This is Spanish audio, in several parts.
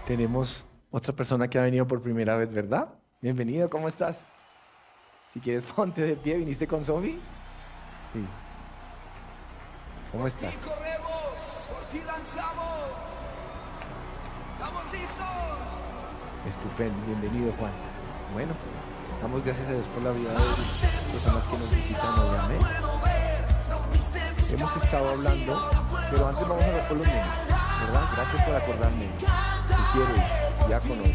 Tenemos otra persona que ha venido por primera vez, ¿verdad? Bienvenido, ¿cómo estás? Si quieres, ponte de pie. ¿Viniste con Sofi? Sí. ¿Cómo estás? Por ti corremos, por ti lanzamos. ¿Estamos listos? Estupendo, bienvenido, Juan. Bueno, damos gracias a Dios por la vida de las personas que nos visitan hoy, amén. Hemos estado hablando, pero antes vamos a ver por los nenes, ¿verdad? Gracias por acordarme. Mujeres, diáconos,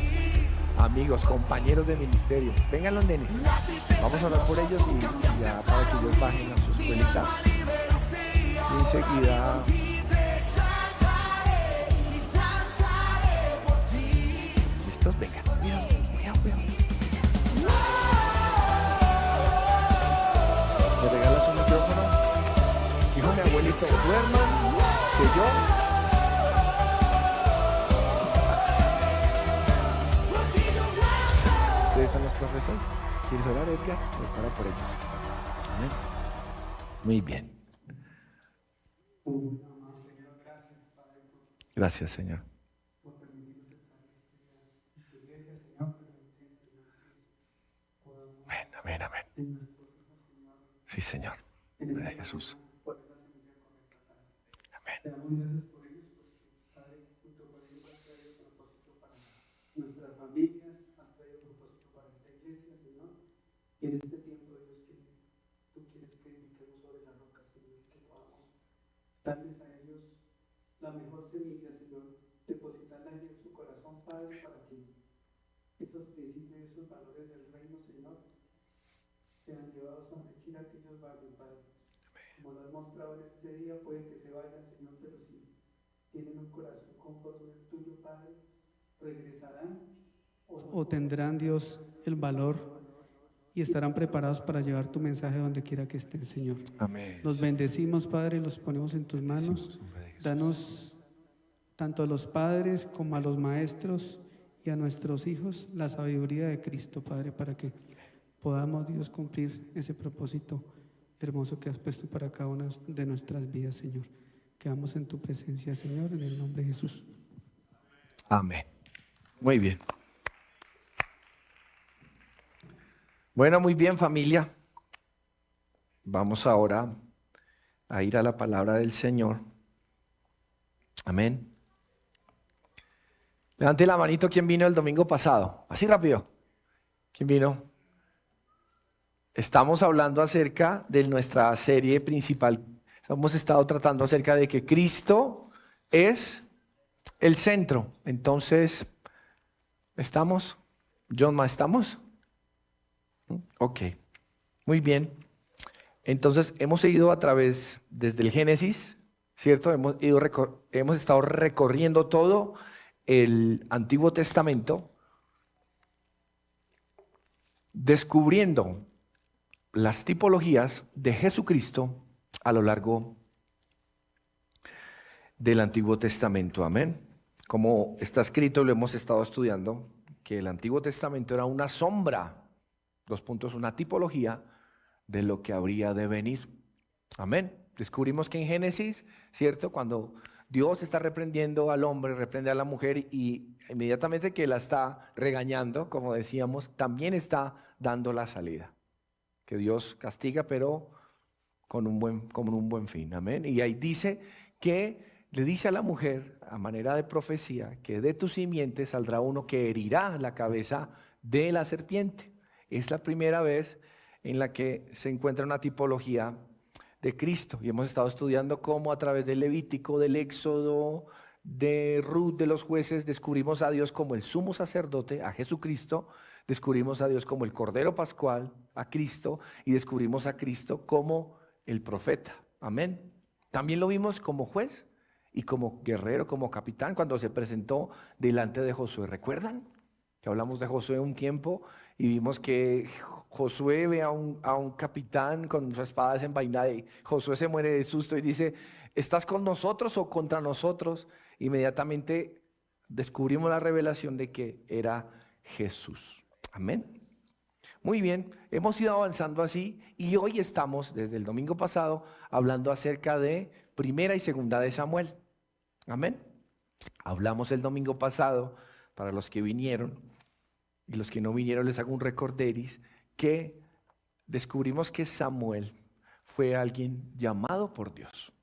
amigos, compañeros de ministerio, vengan los nenes. Vamos a orar por ellos y ya para que ellos bajen a su escuelita. Y enseguida ¿listos? Vengan. Cuidado. ¿Me regalas un micrófono? Dijo mi abuelito, duerman, que yo. Ustedes son los profesores. ¿Quieres orar, Edgar? Prepara por ellos. Amén. Muy bien. Gracias, Señor. Amén. Sí, Señor. De Jesús. Amén. Nuestras familias, has traído propósito para esta iglesia, Señor. Y en este tiempo, Dios, que tú quieres que edifiquemos sobre la roca, Señor, que podamos darles a ellos la mejor semilla, Señor, depositarla en su corazón, Padre, para que esos principios, esos valores del reino, Señor, sean llevados a donde quiera que ellos vayan, Padre. Como lo has mostrado en este día, puede que se vayan, Señor, pero si tienen un corazón conforme al tuyo, Padre, regresarán o tendrán, Dios, el valor y estarán preparados para llevar tu mensaje donde quiera que estén, Señor. Amén. Los bendecimos, Padre, los ponemos en tus manos. Danos tanto a los padres como a los maestros y a nuestros hijos la sabiduría de Cristo, Padre, para que podamos, Dios, cumplir ese propósito hermoso que has puesto para cada una de nuestras vidas, Señor. Quedamos en tu presencia, Señor, en el nombre de Jesús. Amén. Muy bien. Bueno, muy bien, familia. Vamos ahora a ir a la palabra del Señor. Amén. Levante la manito, ¿quién vino el domingo pasado? Así rápido. ¿Quién vino? Estamos hablando acerca de nuestra serie principal. Hemos estado tratando acerca de que Cristo es el centro. Entonces, ¿estamos? Johnma, ¿estamos? Ok, muy bien. Entonces, hemos seguido a través, desde el Génesis, ¿cierto? Hemos estado recorriendo todo el Antiguo Testamento, descubriendo las tipologías de Jesucristo a lo largo del Antiguo Testamento. Amén. Como está escrito, lo hemos estado estudiando, que el Antiguo Testamento era una sombra, una tipología de lo que habría de venir. Amén. Descubrimos que en Génesis, ¿cierto? Cuando Dios está reprendiendo al hombre, reprende a la mujer y inmediatamente que la está regañando, como decíamos, también está dando la salida. Que Dios castiga, pero con un buen fin. Amén. Y ahí dice que le dice a la mujer, a manera de profecía, que de tu simiente saldrá uno que herirá la cabeza de la serpiente. Es la primera vez en la que se encuentra una tipología de Cristo. Y hemos estado estudiando cómo a través del Levítico, del Éxodo, de Ruth, de los jueces, descubrimos a Dios como el sumo sacerdote, a Jesucristo. Descubrimos a Dios como el Cordero Pascual, a Cristo. Y descubrimos a Cristo como el profeta. Amén. También lo vimos como juez y como guerrero, como capitán, cuando se presentó delante de Josué. ¿Recuerdan? Que hablamos de Josué un tiempo y vimos que Josué ve a un capitán con su espada desenvainada y Josué se muere de susto y dice, ¿estás con nosotros o contra nosotros? Inmediatamente descubrimos la revelación de que era Jesús. Amén. Muy bien, hemos ido avanzando así y hoy estamos, desde el domingo pasado, hablando acerca de Primera y Segunda de Samuel. Amén. Hablamos el domingo pasado para los que vinieron, y los que no vinieron les hago un recorderis, que descubrimos que Samuel fue alguien llamado por Dios,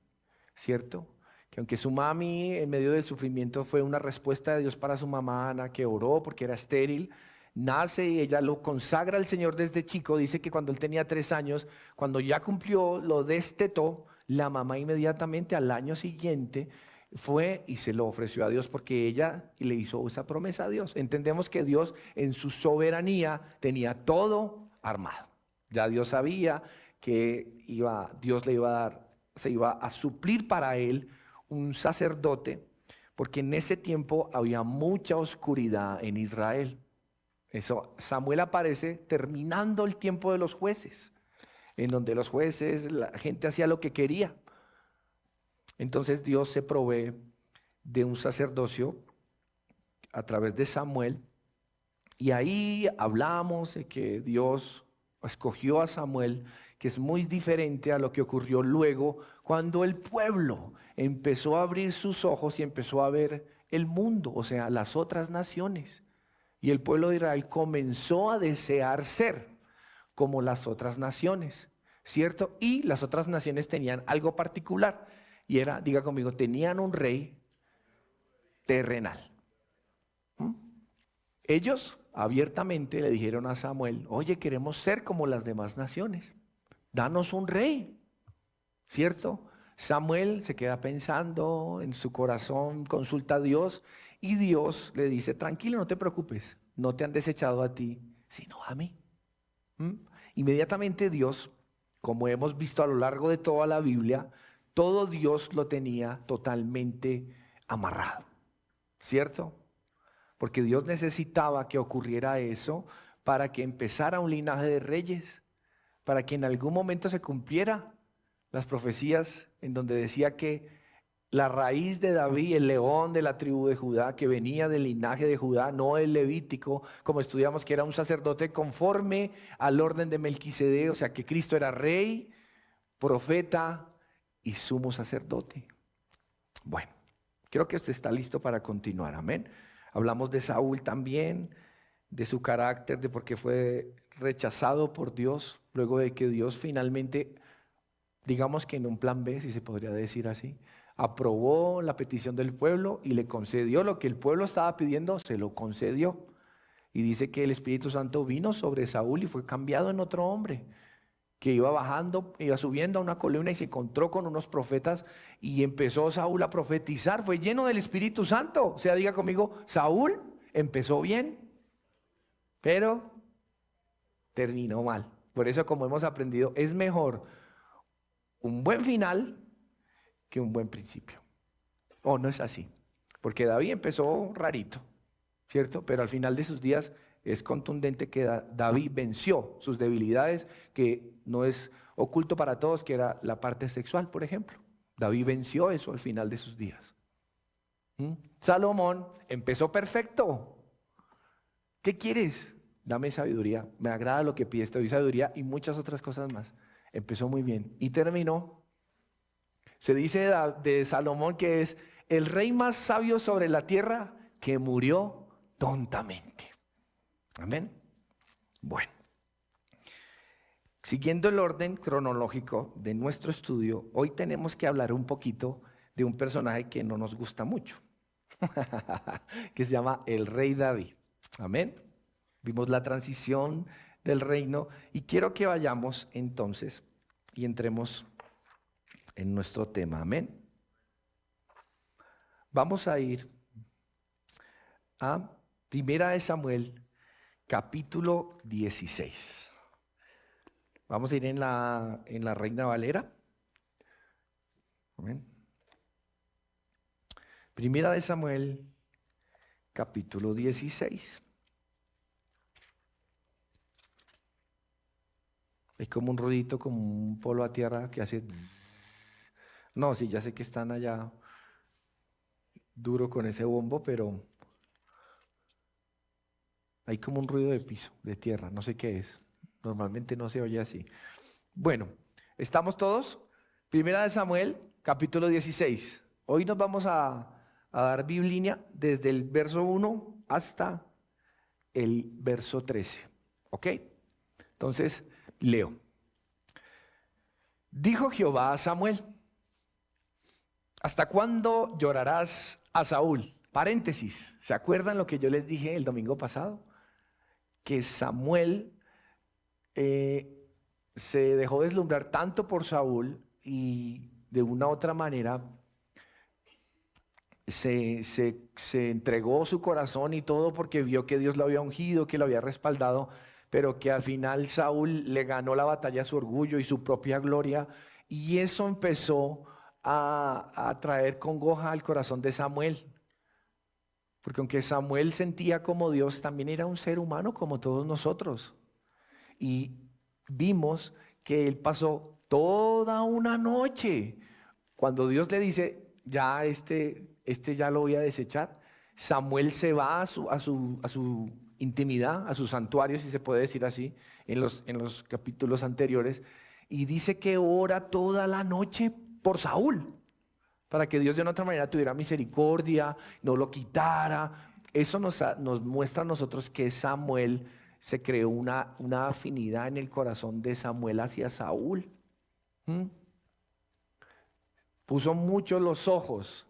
¿cierto? Que aunque su mami en medio del sufrimiento fue una respuesta de Dios para su mamá Ana, que oró porque era estéril, nace y ella lo consagra al Señor desde chico. Dice que cuando él tenía 3 años, cuando ya cumplió, lo destetó, la mamá inmediatamente al año siguiente fue y se lo ofreció a Dios porque ella le hizo esa promesa a Dios. Entendemos que Dios en su soberanía tenía todo armado. Ya Dios sabía que Dios le iba a dar, se iba a suplir para él un sacerdote, porque en ese tiempo había mucha oscuridad en Israel. Eso, Samuel aparece terminando el tiempo de los jueces, en donde los jueces, la gente hacía lo que quería. Entonces Dios se provee de un sacerdocio a través de Samuel, y ahí hablamos de que Dios escogió a Samuel, que es muy diferente a lo que ocurrió luego cuando el pueblo empezó a abrir sus ojos y empezó a ver el mundo, o sea, las otras naciones. Y el pueblo de Israel comenzó a desear ser como las otras naciones, ¿cierto? Y las otras naciones tenían algo particular, y era, diga conmigo, tenían un rey terrenal. Ellos abiertamente le dijeron a Samuel: oye, queremos ser como las demás naciones, danos un rey, ¿cierto? Samuel se queda pensando en su corazón, consulta a Dios, y Dios le dice: tranquilo, no te preocupes, no te han desechado a ti, sino a mí. Inmediatamente Dios, como hemos visto a lo largo de toda la Biblia, todo Dios lo tenía totalmente amarrado, ¿cierto? Porque Dios necesitaba que ocurriera eso para que empezara un linaje de reyes, para que en algún momento se cumpliera las profecías en donde decía que la raíz de David, el león de la tribu de Judá, que venía del linaje de Judá, no el levítico, como estudiamos, que era un sacerdote conforme al orden de Melquisedec, o sea que Cristo era rey, profeta y sumo sacerdote. Bueno, creo que usted está listo para continuar, amén. Hablamos de Saúl también, de su carácter, de por qué fue rechazado por Dios, luego de que Dios finalmente, digamos que en un plan B, si se podría decir así, aprobó la petición del pueblo y le concedió lo que el pueblo estaba pidiendo, se lo concedió. Y dice que el Espíritu Santo vino sobre Saúl y fue cambiado en otro hombre, que iba bajando, iba subiendo a una columna y se encontró con unos profetas y empezó Saúl a profetizar, fue lleno del Espíritu Santo. O sea, diga conmigo, Saúl empezó bien, pero terminó mal. Por eso, como hemos aprendido, es mejor un buen final que un buen principio. ¿O no es así? Porque David empezó rarito, ¿cierto? Pero al final de sus días es contundente que David venció sus debilidades, que no es oculto para todos, que era la parte sexual, por ejemplo. David venció eso al final de sus días. Salomón empezó perfecto. ¿Qué quieres? Dame sabiduría. Me agrada lo que pides, te doy sabiduría y muchas otras cosas más. Empezó muy bien y terminó. Se dice de Salomón que es el rey más sabio sobre la tierra, que murió tontamente. Amén. Bueno, siguiendo el orden cronológico de nuestro estudio, hoy tenemos que hablar un poquito de un personaje que no nos gusta mucho, que se llama el rey David. Amén. Vimos la transición del reino y quiero que vayamos entonces y entremos en nuestro tema. Amén. Vamos a ir a Primera de Samuel, capítulo 16. Vamos a ir en la Reina Valera. Amén. Primera de Samuel, capítulo 16. Hay como un ruidito, como un polo a tierra que hace... No, sí, ya sé que están allá duro con ese bombo, pero hay como un ruido de piso, de tierra, no sé qué es. Normalmente no se oye así. Bueno, ¿estamos todos? Primera de Samuel, capítulo 16. Hoy nos vamos a dar Biblia desde el verso 1 hasta el verso 13. ¿Ok? Entonces, leo. Dijo Jehová a Samuel: ¿hasta cuándo llorarás a Saúl? Paréntesis, ¿se acuerdan lo que yo les dije el domingo pasado? Que Samuel se dejó deslumbrar tanto por Saúl y de una u otra manera se entregó su corazón y todo porque vio que Dios lo había ungido, que lo había respaldado, pero que al final Saúl le ganó la batalla a su orgullo y su propia gloria, y eso empezó a traer congoja al corazón de Samuel. Porque aunque Samuel sentía como Dios, también era un ser humano como todos nosotros. Y vimos que él pasó toda una noche. Cuando Dios le dice, ya este ya lo voy a desechar, Samuel se va a su intimidad, a su santuario, si se puede decir así, en los capítulos anteriores, y dice que ora toda la noche por Saúl, para que Dios de una otra manera tuviera misericordia, no lo quitara. Eso nos muestra a nosotros que Samuel se creó una afinidad en el corazón de Samuel hacia Saúl. Puso mucho los ojos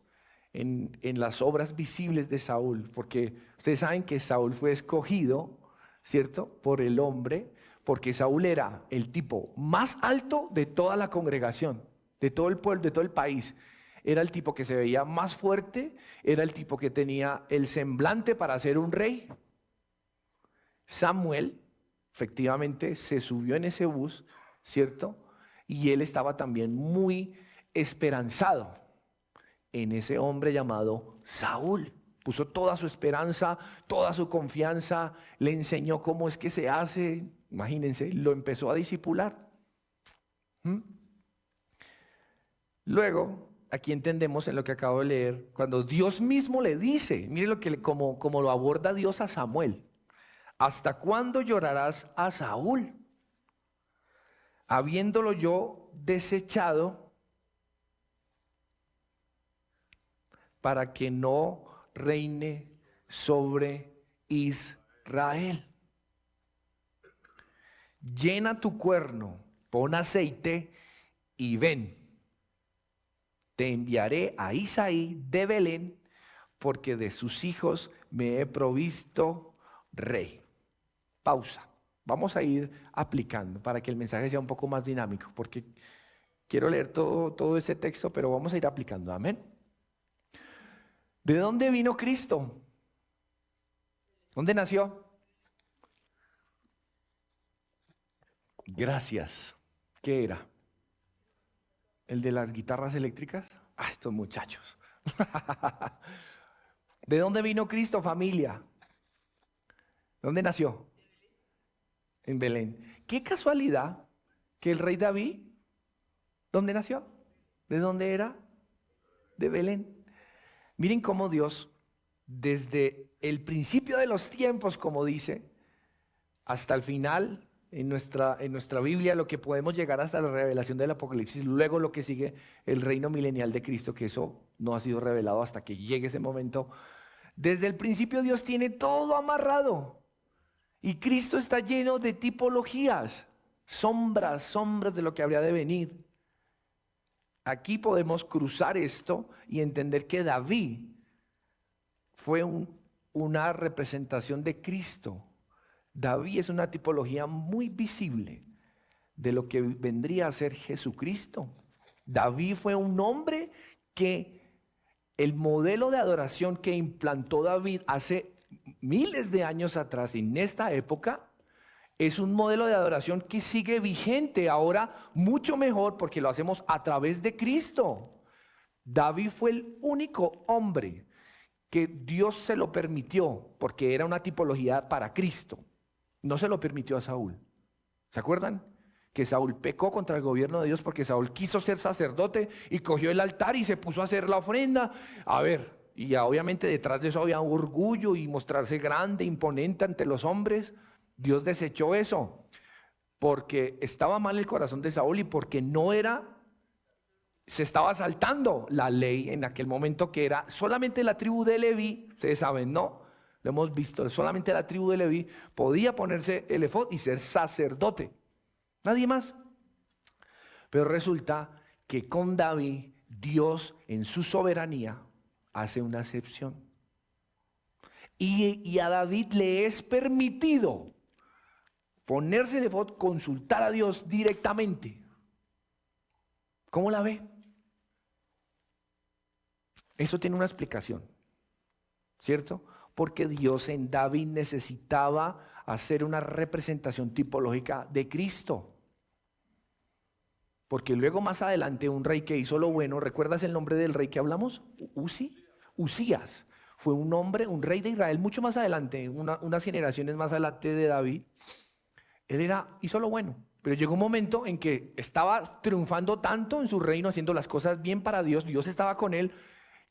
en las obras visibles de Saúl, porque ustedes saben que Saúl fue escogido, ¿cierto?, por el hombre, porque Saúl era el tipo más alto de toda la congregación, de todo el pueblo, de todo el país. Era el tipo que se veía más fuerte, era el tipo que tenía el semblante para ser un rey. Samuel, efectivamente, se subió en ese bus, ¿cierto? Y él estaba también muy esperanzado en ese hombre llamado Saúl. Puso toda su esperanza, toda su confianza, le enseñó cómo es que se hace. Imagínense, lo empezó a discipular. Luego, aquí entendemos en lo que acabo de leer, cuando Dios mismo le dice, mire como lo aborda Dios a Samuel: ¿hasta cuándo llorarás a Saúl, habiéndolo yo desechado, para que no reine sobre Israel? Llena tu cuerno, pon aceite y ven. Te enviaré a Isaí de Belén, porque de sus hijos me he provisto rey. Pausa. Vamos a ir aplicando para que el mensaje sea un poco más dinámico, porque quiero leer todo ese texto, pero vamos a ir aplicando. Amén. ¿De dónde vino Cristo? ¿Dónde nació? Gracias. ¿Qué era? ¿El de las guitarras eléctricas? Estos muchachos. ¿De dónde vino Cristo, familia? ¿Dónde nació? En Belén. Qué casualidad que el rey David, ¿dónde nació? ¿De dónde era? De Belén. Miren cómo Dios, desde el principio de los tiempos, como dice, hasta el final, en nuestra Biblia, lo que podemos llegar hasta la revelación del Apocalipsis, luego lo que sigue, el reino milenial de Cristo, que eso no ha sido revelado hasta que llegue ese momento. Desde el principio Dios tiene todo amarrado, y Cristo está lleno de tipologías, sombras de lo que habría de venir. Aquí podemos cruzar esto y entender que David fue una representación de Cristo. David es una tipología muy visible de lo que vendría a ser Jesucristo. David fue un hombre que el modelo de adoración que implantó David hace miles de años atrás, en esta época, es un modelo de adoración que sigue vigente ahora mucho mejor, porque lo hacemos a través de Cristo. David fue el único hombre que Dios se lo permitió, porque era una tipología para Cristo. No se lo permitió a Saúl. ¿Se acuerdan? Que Saúl pecó contra el gobierno de Dios porque Saúl quiso ser sacerdote y cogió el altar y se puso a hacer la ofrenda. A ver, y ya obviamente detrás de eso había un orgullo y mostrarse grande, imponente ante los hombres. Dios desechó eso porque estaba mal el corazón de Saúl y porque se estaba saltando la ley en aquel momento, que era solamente la tribu de Leví, ustedes saben, ¿no? lo hemos visto, solamente la tribu de Leví podía ponerse el efod y ser sacerdote, nadie más. Pero resulta que con David, Dios en su soberanía hace una excepción. Y a David le es permitido ponerse el efod, consultar a Dios directamente. ¿Cómo la ve? Eso tiene una explicación, ¿cierto? Porque Dios en David necesitaba hacer una representación tipológica de Cristo. Porque luego más adelante un rey que hizo lo bueno, ¿recuerdas el nombre del rey que hablamos? Usías. Fue un hombre, un rey de Israel mucho más adelante, unas generaciones más adelante de David. Él hizo lo bueno, pero llegó un momento en que estaba triunfando tanto en su reino, haciendo las cosas bien para Dios, Dios estaba con él,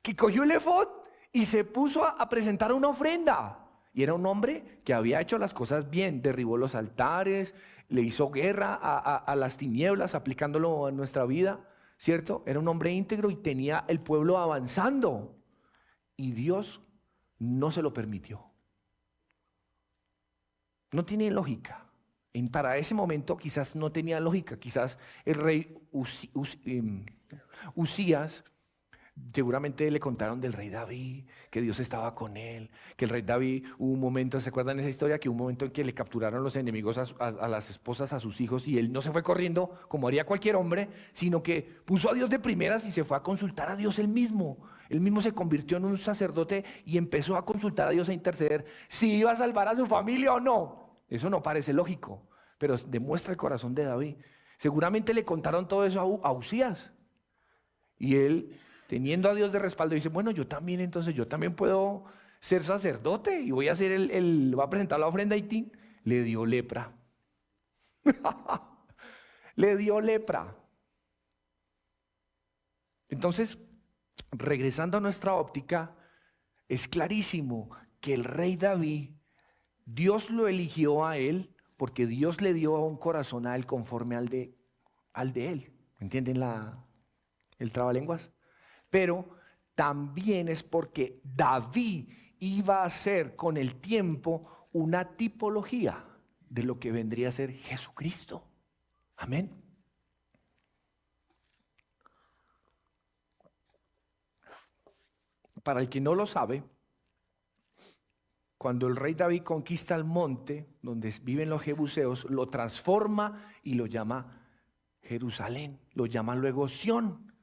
que cogió el efod y se puso a presentar una ofrenda. Y era un hombre que había hecho las cosas bien, derribó los altares, le hizo guerra a las tinieblas, aplicándolo a nuestra vida, ¿cierto? Era un hombre íntegro y tenía el pueblo avanzando. Y Dios no se lo permitió. No tiene lógica. Para ese momento quizás no tenía lógica. Quizás el rey Usías, seguramente le contaron del rey David, que Dios estaba con él, que el rey David hubo un momento, ¿se acuerdan de esa historia? Que hubo un momento en que le capturaron los enemigos a las esposas, a sus hijos, y él no se fue corriendo como haría cualquier hombre, sino que puso a Dios de primeras y se fue a consultar a Dios él mismo. Él mismo se convirtió en un sacerdote y empezó a consultar a Dios, a interceder si iba a salvar a su familia o no. Eso no parece lógico, pero demuestra el corazón de David. Seguramente le contaron todo eso a Usías, y él, teniendo a Dios de respaldo, dice, bueno, yo también puedo ser sacerdote y voy a hacer voy a presentar la ofrenda a ti. Le dio lepra. Le dio lepra. Entonces, regresando a nuestra óptica, es clarísimo que el rey David, Dios lo eligió a él porque Dios le dio un corazón a él conforme al de él. ¿Entienden el trabalenguas? Pero también es porque David iba a ser con el tiempo una tipología de lo que vendría a ser Jesucristo. Amén. Para el que no lo sabe, cuando el rey David conquista el monte donde viven los jebuseos, lo transforma y lo llama Jerusalén, lo llama luego Sión.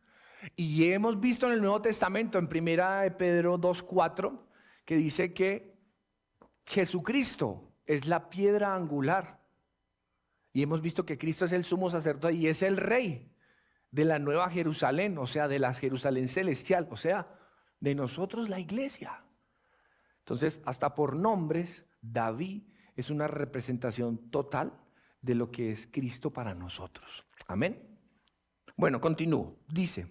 Y hemos visto en el Nuevo Testamento, en 1 Pedro 2:4, que dice que Jesucristo es la piedra angular. Y hemos visto que Cristo es el sumo sacerdote y es el rey de la nueva Jerusalén, o sea, de la Jerusalén celestial, o sea, de nosotros la iglesia. Entonces, hasta por nombres, David es una representación total de lo que es Cristo para nosotros. Amén. Bueno, continúo. Dice,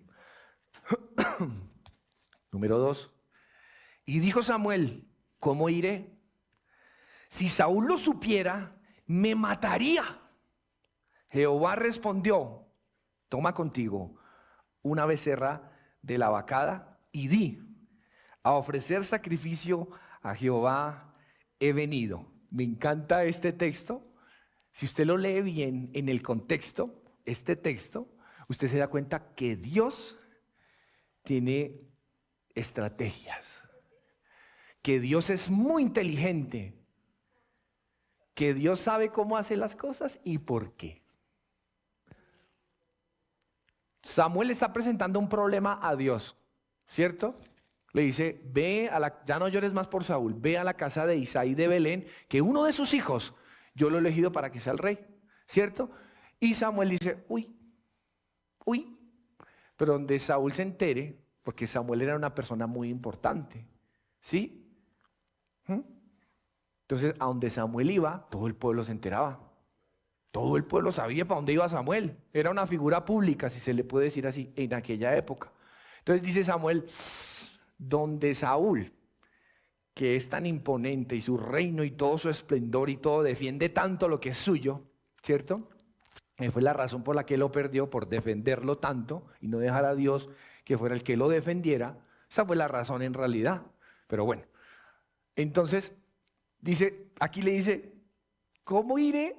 número 2. Y dijo Samuel, ¿cómo iré? Si Saúl lo supiera, me mataría. Jehová respondió, toma contigo una becerra de la vacada y di, a ofrecer sacrificio a Jehová he venido. Me encanta este texto. Si usted lo lee bien en el contexto, este texto, usted se da cuenta que Dios tiene estrategias, que Dios es muy inteligente, que Dios sabe cómo hace las cosas y por qué. Samuel está presentando un problema a Dios, ¿cierto? Le dice, ya no llores más por Saúl, ve a la casa de Isaí de Belén, que uno de sus hijos yo lo he elegido para que sea el rey, ¿cierto? Y Samuel dice, uy, pero donde Saúl se entere, porque Samuel era una persona muy importante, ¿sí? Entonces, a donde Samuel iba, todo el pueblo se enteraba. Todo el pueblo sabía para dónde iba Samuel. Era una figura pública, si se le puede decir así, en aquella época. Entonces dice Samuel, donde Saúl, que es tan imponente y su reino y todo su esplendor y todo, defiende tanto lo que es suyo, ¿cierto? Fue la razón por la que lo perdió, por defenderlo tanto y no dejar a Dios que fuera el que lo defendiera. Esa fue la razón en realidad. Pero bueno, Entonces, aquí le dice, ¿cómo iré?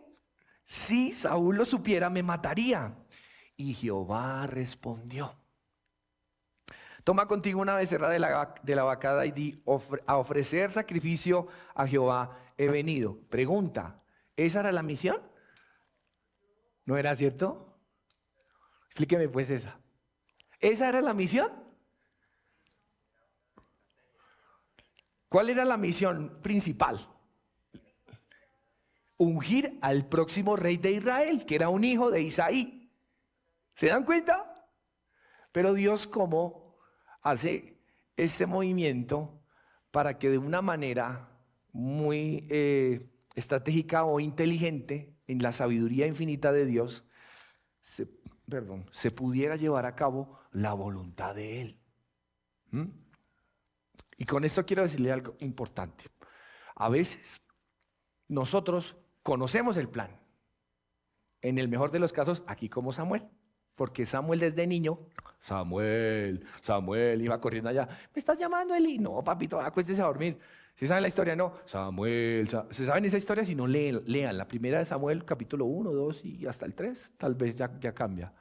Si Saúl lo supiera, me mataría. Y Jehová respondió, toma contigo una becerra de la vacada y di, a ofrecer sacrificio a Jehová he venido. Pregunta, ¿esa era la misión? ¿No era cierto? Explíqueme pues esa. ¿Esa era la misión? ¿Cuál era la misión principal? Ungir al próximo rey de Israel, que era un hijo de Isaí. ¿Se dan cuenta? Pero Dios, ¿cómo hace este movimiento para que de una manera muy estratégica o inteligente, en la sabiduría infinita de Dios, se pudiera llevar a cabo la voluntad de Él? Y con esto quiero decirle algo importante. A veces nosotros conocemos el plan. En el mejor de los casos, aquí como Samuel. Porque Samuel desde niño, Samuel, iba corriendo allá. ¿Me estás llamando, Eli? No, papito, acuéstese a dormir. ¿Sí saben la historia? No, Samuel. ¿Se saben esa historia? Si no, lean la primera de Samuel, capítulo 1, 2 y hasta el 3. Tal vez ya cambia.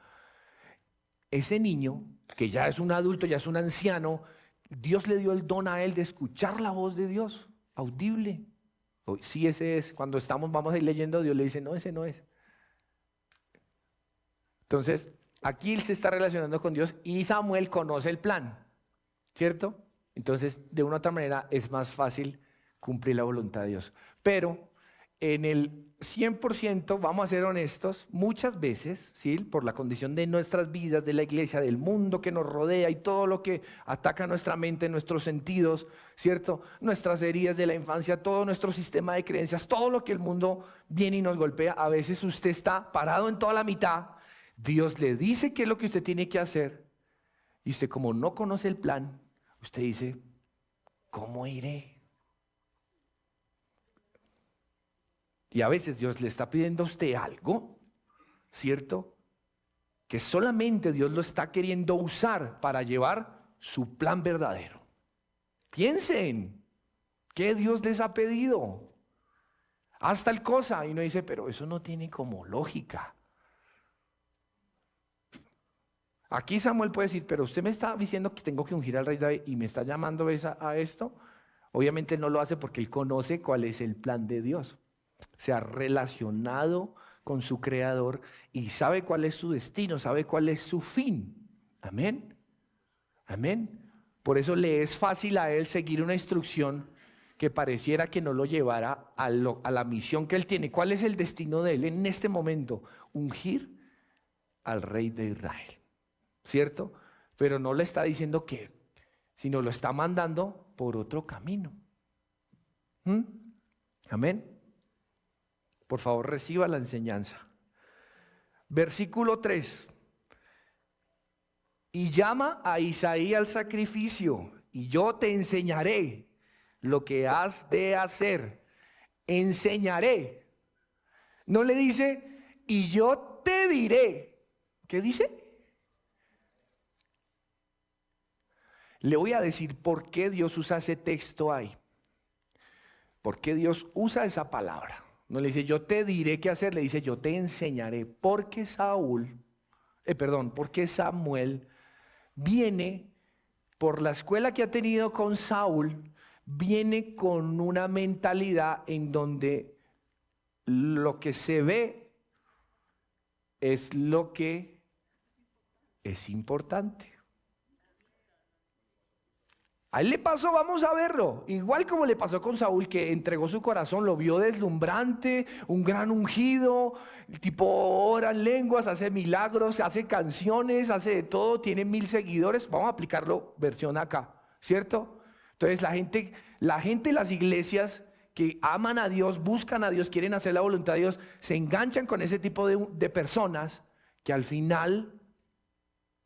Ese niño, que ya es un adulto, ya es un anciano, Dios le dio el don a él de escuchar la voz de Dios, audible. Sí, ese es. Cuando vamos a ir leyendo, Dios le dice, no, ese no es. Entonces, aquí él se está relacionando con Dios y Samuel conoce el plan, ¿cierto? Entonces, de una u otra manera, es más fácil cumplir la voluntad de Dios. Pero en el 100%, vamos a ser honestos, muchas veces, ¿sí? Por la condición de nuestras vidas, de la iglesia, del mundo que nos rodea y todo lo que ataca nuestra mente, nuestros sentidos, ¿cierto? Nuestras heridas de la infancia, todo nuestro sistema de creencias, todo lo que el mundo viene y nos golpea. A veces usted está parado en toda la mitad, Dios le dice qué es lo que usted tiene que hacer y usted, como no conoce el plan, usted dice, ¿cómo iré? Y a veces Dios le está pidiendo a usted algo, ¿cierto? Que solamente Dios lo está queriendo usar para llevar su plan verdadero. Piensen, ¿qué Dios les ha pedido? Haz tal cosa. Y uno dice, pero eso no tiene como lógica. Aquí Samuel puede decir, pero usted me está diciendo que tengo que ungir al rey David y me está llamando a esto. Obviamente no lo hace porque él conoce cuál es el plan de Dios. Se ha relacionado con su creador y sabe cuál es su destino, sabe cuál es su fin. Amén. Amén. Por eso le es fácil a él seguir una instrucción que pareciera que no lo llevara a la misión que él tiene. ¿Cuál es el destino de él en este momento? Ungir al rey de Israel, ¿cierto? Pero no le está diciendo que, sino lo está mandando por otro camino. Amén. Por favor, reciba la enseñanza. Versículo 3. Y llama a Isaí al sacrificio, y yo te enseñaré lo que has de hacer. Enseñaré. No le dice, y yo te diré. ¿Qué dice? Le voy a decir por qué Dios usa ese texto ahí. ¿Por qué Dios usa esa palabra? No le dice, yo te diré qué hacer, le dice, yo te enseñaré. Porque porque Samuel viene, por la escuela que ha tenido con Saúl, viene con una mentalidad en donde lo que se ve es lo que es importante. A él le pasó, vamos a verlo, igual como le pasó con Saúl, que entregó su corazón, lo vio deslumbrante, un gran ungido, el tipo ora en lenguas, hace milagros, hace canciones, hace de todo, tiene 1000 seguidores. Vamos a aplicarlo versión acá, ¿cierto? Entonces la gente de las iglesias que aman a Dios, buscan a Dios, quieren hacer la voluntad de Dios, se enganchan con ese tipo de personas que al final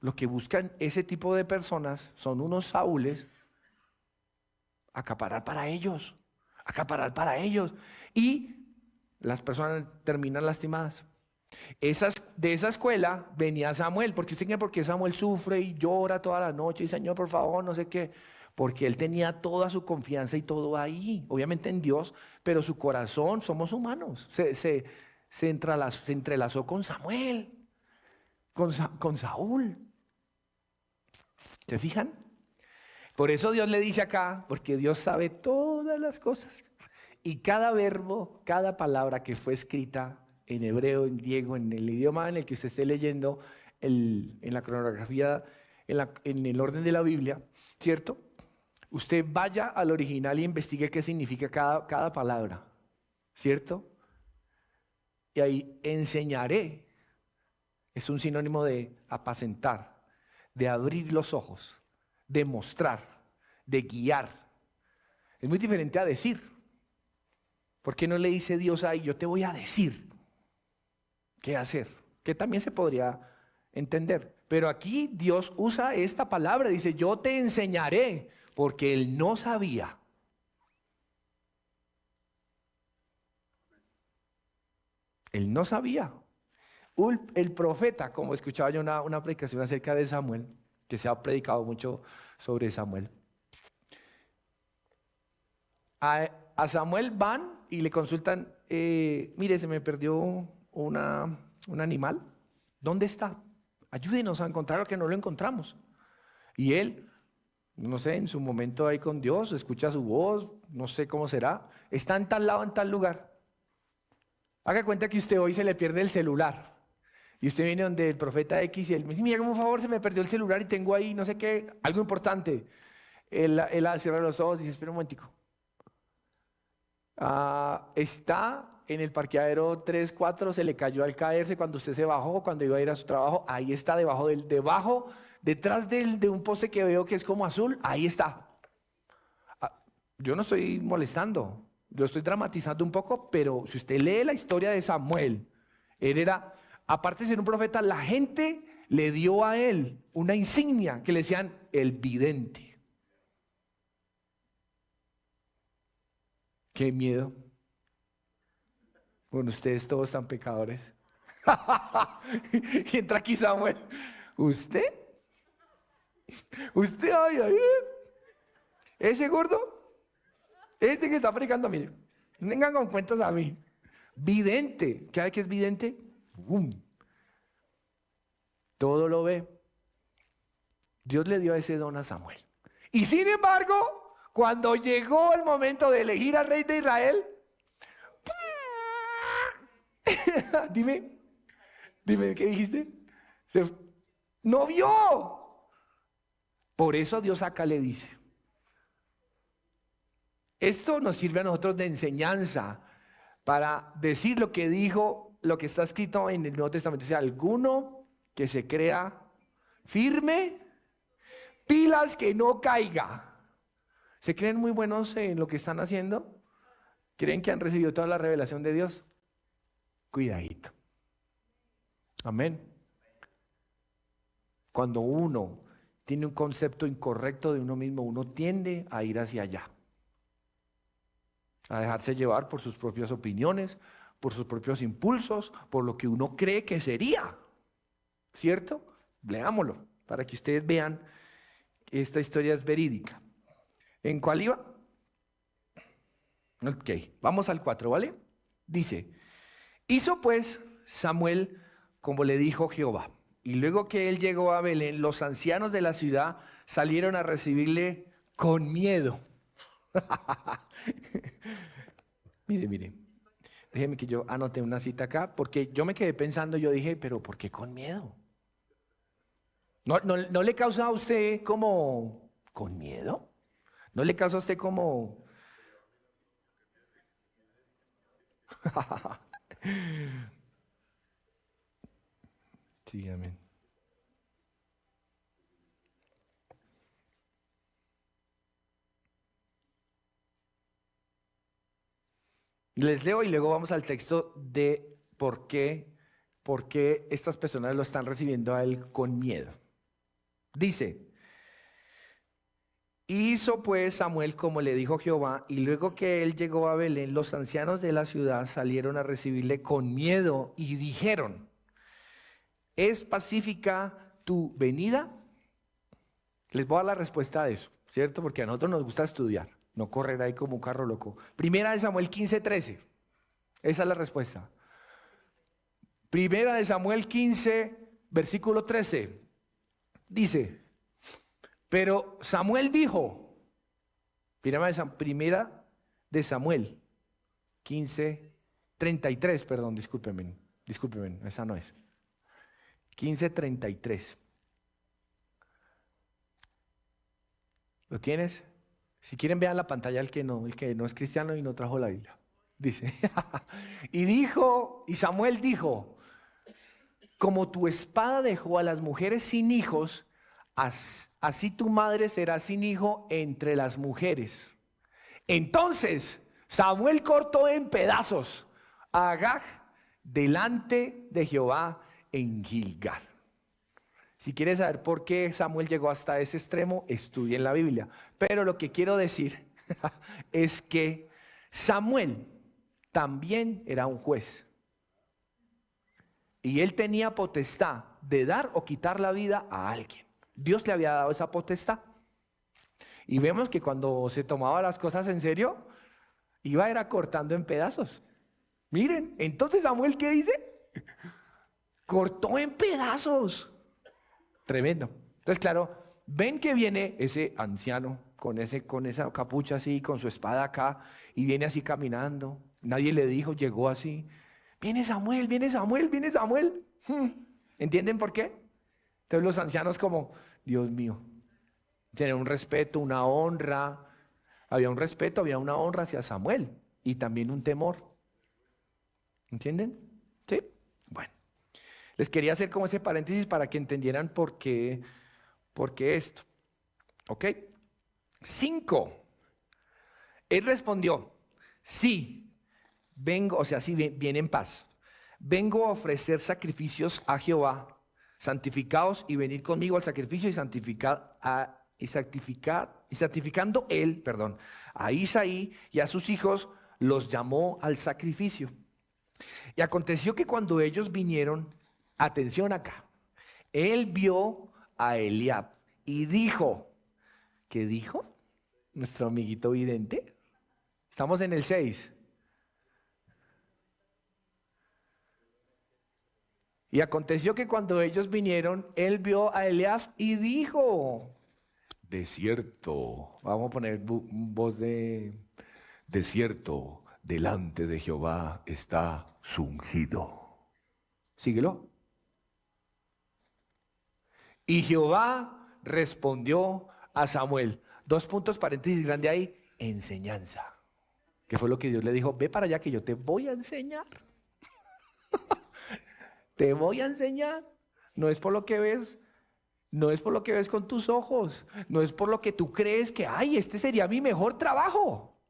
lo que buscan ese tipo de personas son unos Saúles. Acaparar para ellos, y las personas terminan lastimadas. De esa escuela venía Samuel, porque usted cree por qué Samuel sufre y llora toda la noche y Señor, por favor, no sé qué, porque él tenía toda su confianza y todo ahí, obviamente en Dios, pero su corazón, somos humanos, se entrelazó con Samuel, con Saúl. ¿Se fijan? Por eso Dios le dice acá, porque Dios sabe todas las cosas. Y cada verbo, cada palabra que fue escrita en hebreo, en griego, en el idioma en el que usted esté leyendo, en la cronografía, en el orden de la Biblia, ¿cierto? Usted vaya al original y investigue qué significa cada palabra, ¿cierto? Y ahí enseñaré. Es un sinónimo de apacentar, de abrir los ojos, de mostrar, de guiar. Es muy diferente a decir. ¿Por qué no le dice Dios ahí, yo te voy a decir qué hacer? Que también se podría entender. Pero aquí Dios usa esta palabra, dice, yo te enseñaré, porque él no sabía. Él no sabía. El profeta, como escuchaba yo una predicación acerca de Samuel, que se ha predicado mucho sobre Samuel. A Samuel van y le consultan, mire, se me perdió un animal, ¿dónde está? Ayúdenos a encontrarlo, que no lo encontramos. Y él, no sé, en su momento ahí con Dios, escucha su voz, no sé cómo será, está en tal lado, en tal lugar. Haga cuenta que usted hoy se le pierde el celular. Y usted viene donde el profeta X y él me dice, mira, por favor, se me perdió el celular y tengo ahí, no sé qué, algo importante. Él cierra los ojos y dice, espera un momentico. Está en el parqueadero 3, 4, se le cayó al caerse cuando usted se bajó, cuando iba a ir a su trabajo, ahí está detrás de un poste que veo que es como azul, ahí está. Yo no estoy molestando, yo estoy dramatizando un poco, pero si usted lee la historia de Samuel, él era, aparte de ser un profeta, la gente le dio a él una insignia que le decían el vidente. Qué miedo. Bueno, ustedes todos están pecadores. Y entra aquí Samuel. ¿Usted? ¿Usted? Ay. ¿Ese gordo? Este que está predicando, mire. No vengan con cuentos a mí. Vidente. ¿Qué hay que es vidente? ¡Bum! Todo lo ve. Dios le dio ese don a Samuel. Y sin embargo, cuando llegó el momento de elegir al rey de Israel, dime, ¿qué dijiste? No vio. Por eso Dios acá le dice, esto nos sirve a nosotros de enseñanza para decir lo que dijo, lo que está escrito en el Nuevo Testamento. O sea, alguno que se crea firme, pilas que no caiga. ¿Se creen muy buenos en lo que están haciendo? ¿Creen que han recibido toda la revelación de Dios? Cuidadito. Amén. Cuando uno tiene un concepto incorrecto de uno mismo, uno tiende a ir hacia allá. A dejarse llevar por sus propias opiniones, por sus propios impulsos, por lo que uno cree que sería. ¿Cierto? Leámoslo para que ustedes vean que esta historia es verídica. ¿En cuál iba? Ok, vamos al 4, ¿vale? Dice, hizo pues Samuel como le dijo Jehová. Y luego que él llegó a Belén, los ancianos de la ciudad salieron a recibirle con miedo. Mire. Déjeme que yo anoté una cita acá, porque yo me quedé pensando, yo dije, pero ¿por qué con miedo? ¿No le causa a usted como con miedo? ¿No le causa a usted como... Sí, amén. Les leo y luego vamos al texto de por qué estas personas lo están recibiendo a él con miedo. Dice, hizo pues Samuel como le dijo Jehová, y luego que él llegó a Belén, los ancianos de la ciudad salieron a recibirle con miedo y dijeron, ¿es pacífica tu venida? Les voy a dar la respuesta a eso. ¿cierto? Porque a nosotros nos gusta estudiar, no correr ahí como un carro loco. Primera de Samuel 15:13. Esa es la respuesta. Primera de Samuel 15, versículo 13. Dice, pero Samuel dijo, primera de Samuel 15:33, perdón, discúlpenme, esa no es. 15:33. ¿Lo tienes? Si quieren vean la pantalla el que no es cristiano y no trajo la Biblia. Dice, y Samuel dijo, como tu espada dejó a las mujeres sin hijos, así tu madre será sin hijo entre las mujeres. Entonces Samuel cortó en pedazos a Agag delante de Jehová en Gilgal. Si quieres saber por qué Samuel llegó hasta ese extremo, estudien la Biblia. Pero lo que quiero decir es que Samuel también era un juez. Y él tenía potestad de dar o quitar la vida a alguien. Dios le había dado esa potestad. Y vemos que cuando se tomaba las cosas en serio, era cortando en pedazos. Miren, entonces Samuel, ¿qué dice? Cortó en pedazos. Tremendo. Entonces, claro, ven que viene ese anciano con esa capucha así, con su espada acá, y viene así caminando. Nadie le dijo, llegó así. Viene Samuel, viene Samuel, viene Samuel. ¿Entienden por qué? Entonces los ancianos como, Dios mío, tienen un respeto, una honra. Había un respeto, había una honra hacia Samuel y también un temor. ¿Entienden? ¿Sí? Bueno, les quería hacer como ese paréntesis para que entendieran por qué esto. ¿Ok? 5. Él respondió, sí. Vengo, o sea, sí, viene en paz. Vengo a ofrecer sacrificios a Jehová, santificaos y venid conmigo al sacrificio y santificando él, a Isaí y a sus hijos, los llamó al sacrificio. Y aconteció que cuando ellos vinieron, atención acá, él vio a Eliab y dijo, ¿qué dijo? Nuestro amiguito vidente. Estamos en el 6. Y aconteció que cuando ellos vinieron, él vio a Eliab y dijo, desierto, vamos a poner voz de desierto, delante de Jehová está su ungido. Síguelo. Y Jehová respondió a Samuel. 2 puntos, paréntesis grande ahí, enseñanza. ¿Qué fue lo que Dios le dijo? Ve para allá que yo te voy a enseñar. Te voy a enseñar. No es por lo que ves, no es por lo que ves con tus ojos, no es por lo que tú crees que, ay, este sería mi mejor trabajo,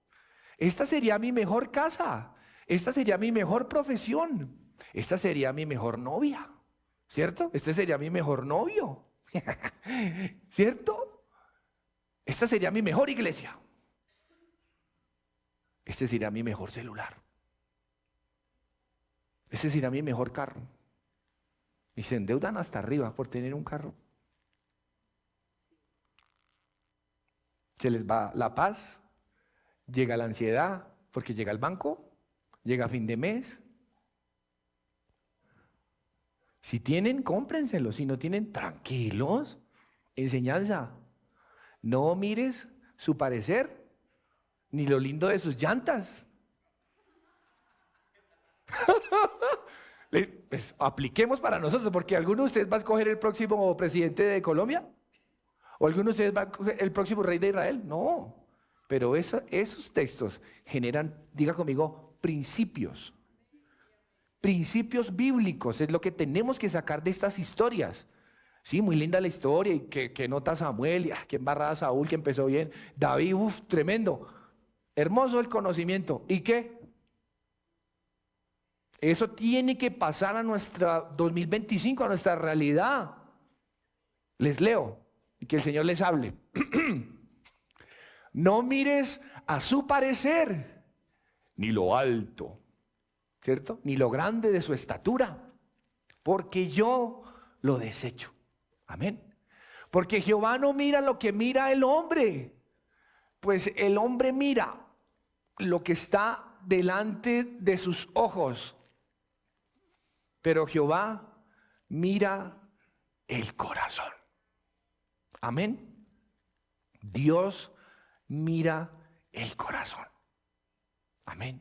esta sería mi mejor casa, esta sería mi mejor profesión, esta sería mi mejor novia, ¿cierto? Este sería mi mejor novio, ¿cierto? Esta sería mi mejor iglesia, este sería mi mejor celular, este sería mi mejor carro. Y se endeudan hasta arriba por tener un carro. Se les va la paz, llega la ansiedad porque llega el banco, llega fin de mes. Si tienen, cómprenselo. Si no tienen, tranquilos. Enseñanza. No mires su parecer, ni lo lindo de sus llantas. Pues apliquemos para nosotros, porque alguno de ustedes va a escoger el próximo presidente de Colombia, o alguno de ustedes va a escoger el próximo rey de Israel. No, pero esos textos generan, diga conmigo, principios bíblicos. Es lo que tenemos que sacar de estas historias. Sí, muy linda la historia, y que nota Samuel, y que embarrada Saúl, que empezó bien, David, tremendo, hermoso el conocimiento. ¿Y qué? Eso tiene que pasar a nuestra 2025, a nuestra realidad. Les leo y que el Señor les hable. No mires a su parecer, ni lo alto, ¿cierto? Ni lo grande de su estatura, porque yo lo desecho. Amén. Porque Jehová no mira lo que mira el hombre, pues el hombre mira lo que está delante de sus ojos, pero Jehová mira el corazón. Amén. Dios mira el corazón. Amén.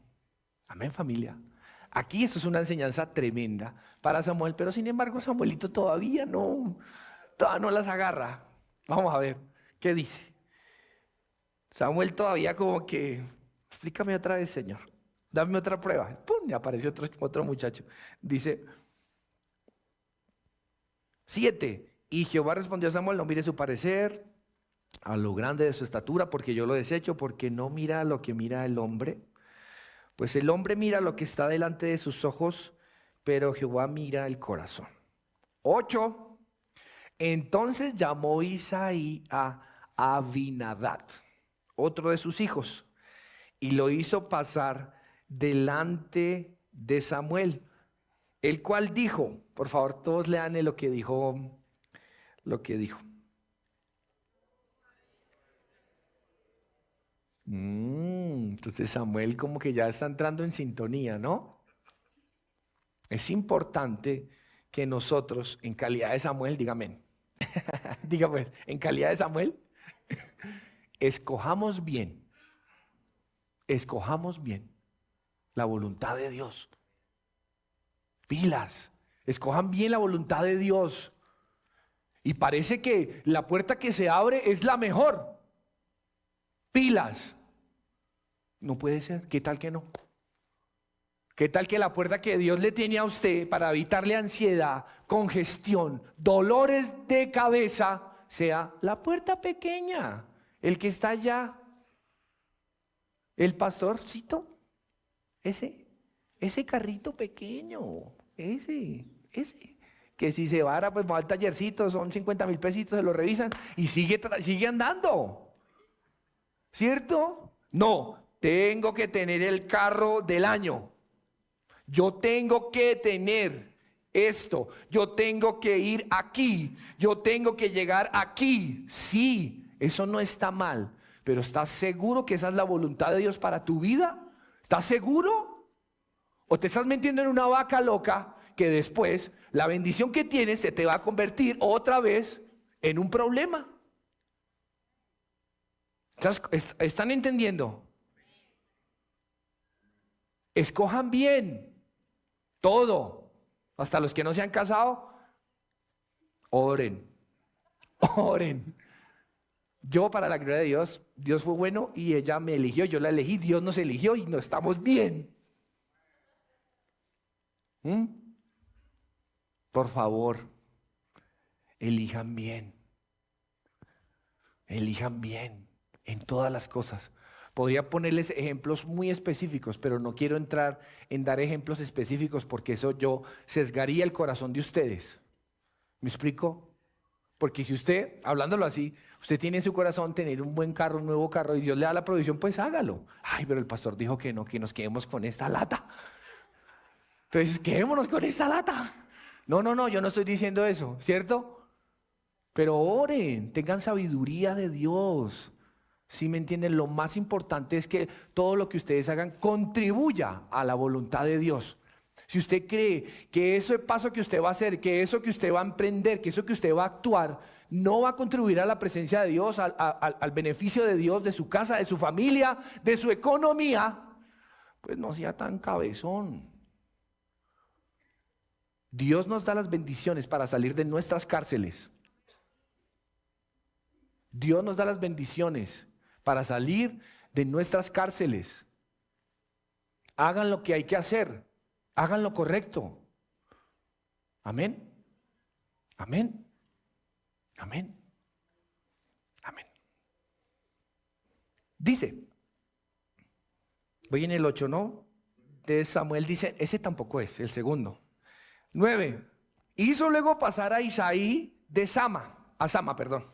Amén, familia. Aquí esto es una enseñanza tremenda para Samuel, pero sin embargo Samuelito todavía no las agarra. Vamos a ver qué dice. Samuel todavía como que, explícame otra vez, Señor. Dame otra prueba. ¡Pum! Y apareció otro muchacho. Dice 7. Y Jehová respondió a Samuel: no mire su parecer, a lo grande de su estatura, porque yo lo desecho, porque no mira lo que mira el hombre. Pues el hombre mira lo que está delante de sus ojos, pero Jehová mira el corazón. 8. Entonces llamó Isaí a Abinadab, otro de sus hijos, y lo hizo pasar delante de Samuel, el cual dijo, por favor todos lean lo que dijo. Entonces Samuel como que ya está entrando en sintonía, ¿no? Es importante que nosotros, en calidad de Samuel, diga amén. Diga pues, en calidad de Samuel, escojamos bien la voluntad de Dios. Pilas, escojan bien la voluntad de Dios. Y parece que la puerta que se abre es la mejor. Pilas. No puede ser, ¿qué tal que no? ¿Qué tal que la puerta que Dios le tiene a usted para evitarle ansiedad, congestión, dolores de cabeza, sea la puerta pequeña, el que está allá, el pastorcito, ese carrito pequeño, ese, que si se vara, pues va al tallercito, son 50,000 pesitos, se lo revisan y sigue andando, ¿cierto? No, tengo que tener el carro del año. Yo tengo que tener esto, yo tengo que ir aquí, yo tengo que llegar aquí. Sí, eso no está mal, pero ¿estás seguro que esa es la voluntad de Dios para tu vida? ¿Estás seguro? ¿O te estás metiendo en una vaca loca que después la bendición que tienes se te va a convertir otra vez en un problema? ¿Están entendiendo? Escojan bien. Todo, hasta los que no se han casado, oren. Yo, para la gloria de Dios, Dios fue bueno y ella me eligió, yo la elegí, Dios nos eligió y no estamos bien. Por favor, elijan bien en todas las cosas. Podría ponerles ejemplos muy específicos, pero no quiero entrar en dar ejemplos específicos porque eso yo sesgaría el corazón de ustedes. ¿Me explico? Porque si usted, hablándolo así, usted tiene en su corazón tener un buen carro, un nuevo carro y Dios le da la provisión, pues hágalo. Ay, pero el pastor dijo que no, que nos quedemos con esta lata. Entonces, quedémonos con esta lata. No, yo no estoy diciendo eso, ¿cierto? Pero oren, tengan sabiduría de Dios. ¿Sí me entienden? Lo más importante es que todo lo que ustedes hagan contribuya a la voluntad de Dios. Si usted cree que ese paso que usted va a hacer, que eso que usted va a emprender, que eso que usted va a actuar, no va a contribuir a la presencia de Dios, al beneficio de Dios, de su casa, de su familia, de su economía, pues no sea tan cabezón. Dios nos da las bendiciones para salir de nuestras cárceles. Dios nos da las bendiciones para salir de nuestras cárceles. Hagan lo que hay que hacer. Hagan lo correcto. Amén. Amén. Amén. Amén. Dice, voy en el 8, ¿no? De Samuel dice, ese tampoco es, el segundo. 9. Hizo luego pasar a Isaí de Sama. A Sama, perdón.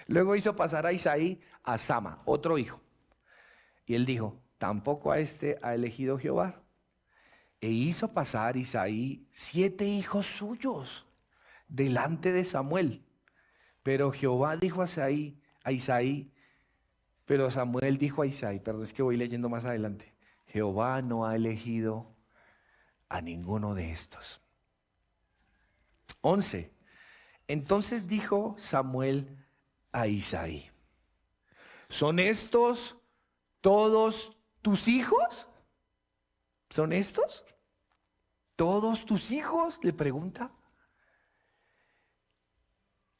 Luego hizo pasar a Isaí a Sama, otro hijo. Y él dijo, tampoco a este ha elegido Jehová. E hizo pasar Isaí 7 hijos suyos delante de Samuel. Pero Jehová dijo a Isaí, pero Samuel dijo a Isaí, perdón, es que voy leyendo más adelante, Jehová no ha elegido a ninguno de estos. 11. Entonces dijo Samuel a Isaí, ¿son estos todos tus hijos? ¿Son estos todos tus hijos?, le pregunta.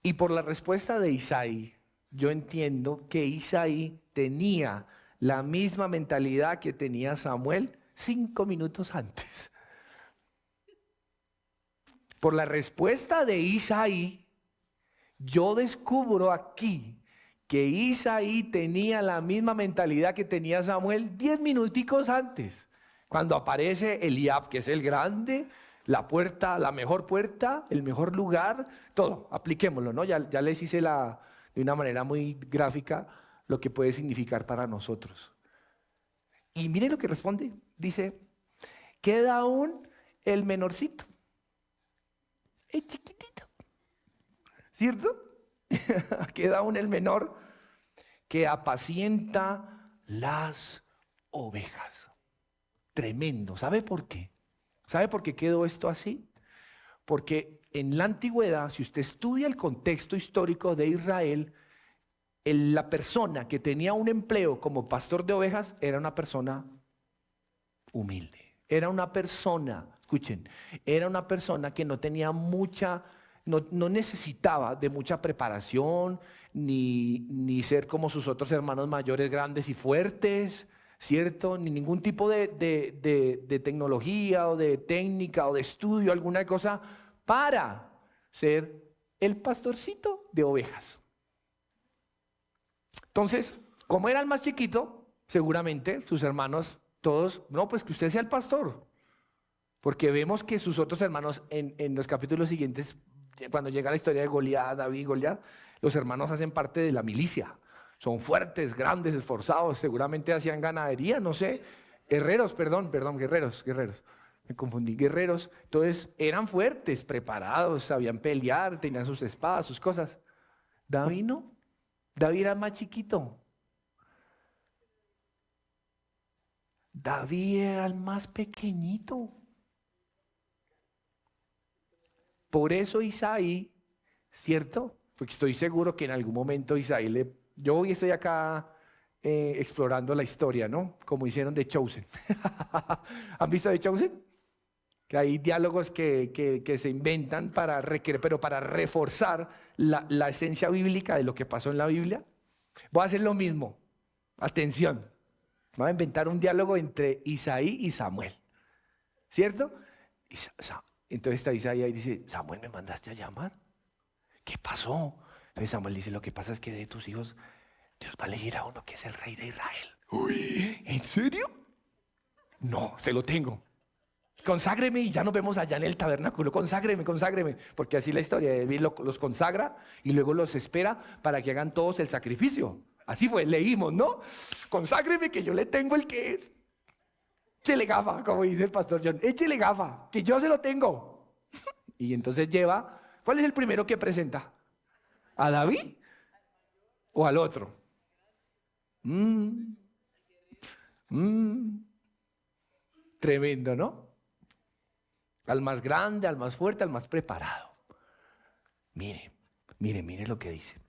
Y por la respuesta de Isaí, yo entiendo que Isaí tenía la misma mentalidad que tenía Samuel 5 minutos antes. Por la respuesta de Isaí, yo descubro aquí que Isaí tenía la misma mentalidad que tenía Samuel 10 minuticos antes. Cuando aparece Eliab, que es el grande, la puerta, la mejor puerta, el mejor lugar, todo, apliquémoslo, ¿no? Ya les hice de una manera muy gráfica lo que puede significar para nosotros. Y miren lo que responde, dice, queda aún el menorcito, el chiquitito, ¿cierto? Queda aún el menor que apacienta las ovejas. Tremendo, ¿sabe por qué? ¿Sabe por qué quedó esto así? Porque en la antigüedad, si usted estudia el contexto histórico de Israel, la persona que tenía un empleo como pastor de ovejas era una persona humilde. Era una persona, escuchen, era una persona que no tenía no necesitaba de mucha preparación, ni ser como sus otros hermanos mayores grandes y fuertes, ¿cierto? Ni ningún tipo de tecnología o de técnica o de estudio, alguna cosa para ser el pastorcito de ovejas. Entonces, como era el más chiquito, seguramente sus hermanos todos, no, pues que usted sea el pastor. Porque vemos que sus otros hermanos en los capítulos siguientes, cuando llega la historia de Goliat, David y Goliat, los hermanos hacen parte de la milicia. Son fuertes, grandes, esforzados, seguramente hacían ganadería, no sé, guerreros. Me confundí, guerreros. Entonces eran fuertes, preparados, sabían pelear, tenían sus espadas, sus cosas. David no, David era más chiquito. David era el más pequeñito. Por eso Isaí, ¿cierto? Porque estoy seguro que en algún momento Isaí yo hoy estoy acá explorando la historia, ¿no? Como hicieron The Chosen. ¿Han visto The Chosen? Que hay diálogos que se inventan pero para reforzar la esencia bíblica de lo que pasó en la Biblia. Voy a hacer lo mismo. Atención. Voy a inventar un diálogo entre Isaí y Samuel. ¿Cierto? Entonces está Isaí y dice, Samuel, ¿me mandaste a llamar? ¿Qué pasó? Entonces Samuel dice, lo que pasa es que de tus hijos Dios va a elegir a uno que es el rey de Israel. Uy, ¿en serio? No, se lo tengo. Conságreme y ya nos vemos allá en el tabernáculo. Conságreme. Porque así la historia, él los consagra y luego los espera para que hagan todos el sacrificio. Así fue, leímos, ¿no? Conságreme que yo le tengo el que es. Échele gafa, como dice el pastor John. Échele gafa, que yo se lo tengo. Y entonces lleva, ¿cuál es el primero que presenta? ¿A David o al otro? Tremendo, ¿no? Al más grande, al más fuerte, al más preparado. Mire lo que dice.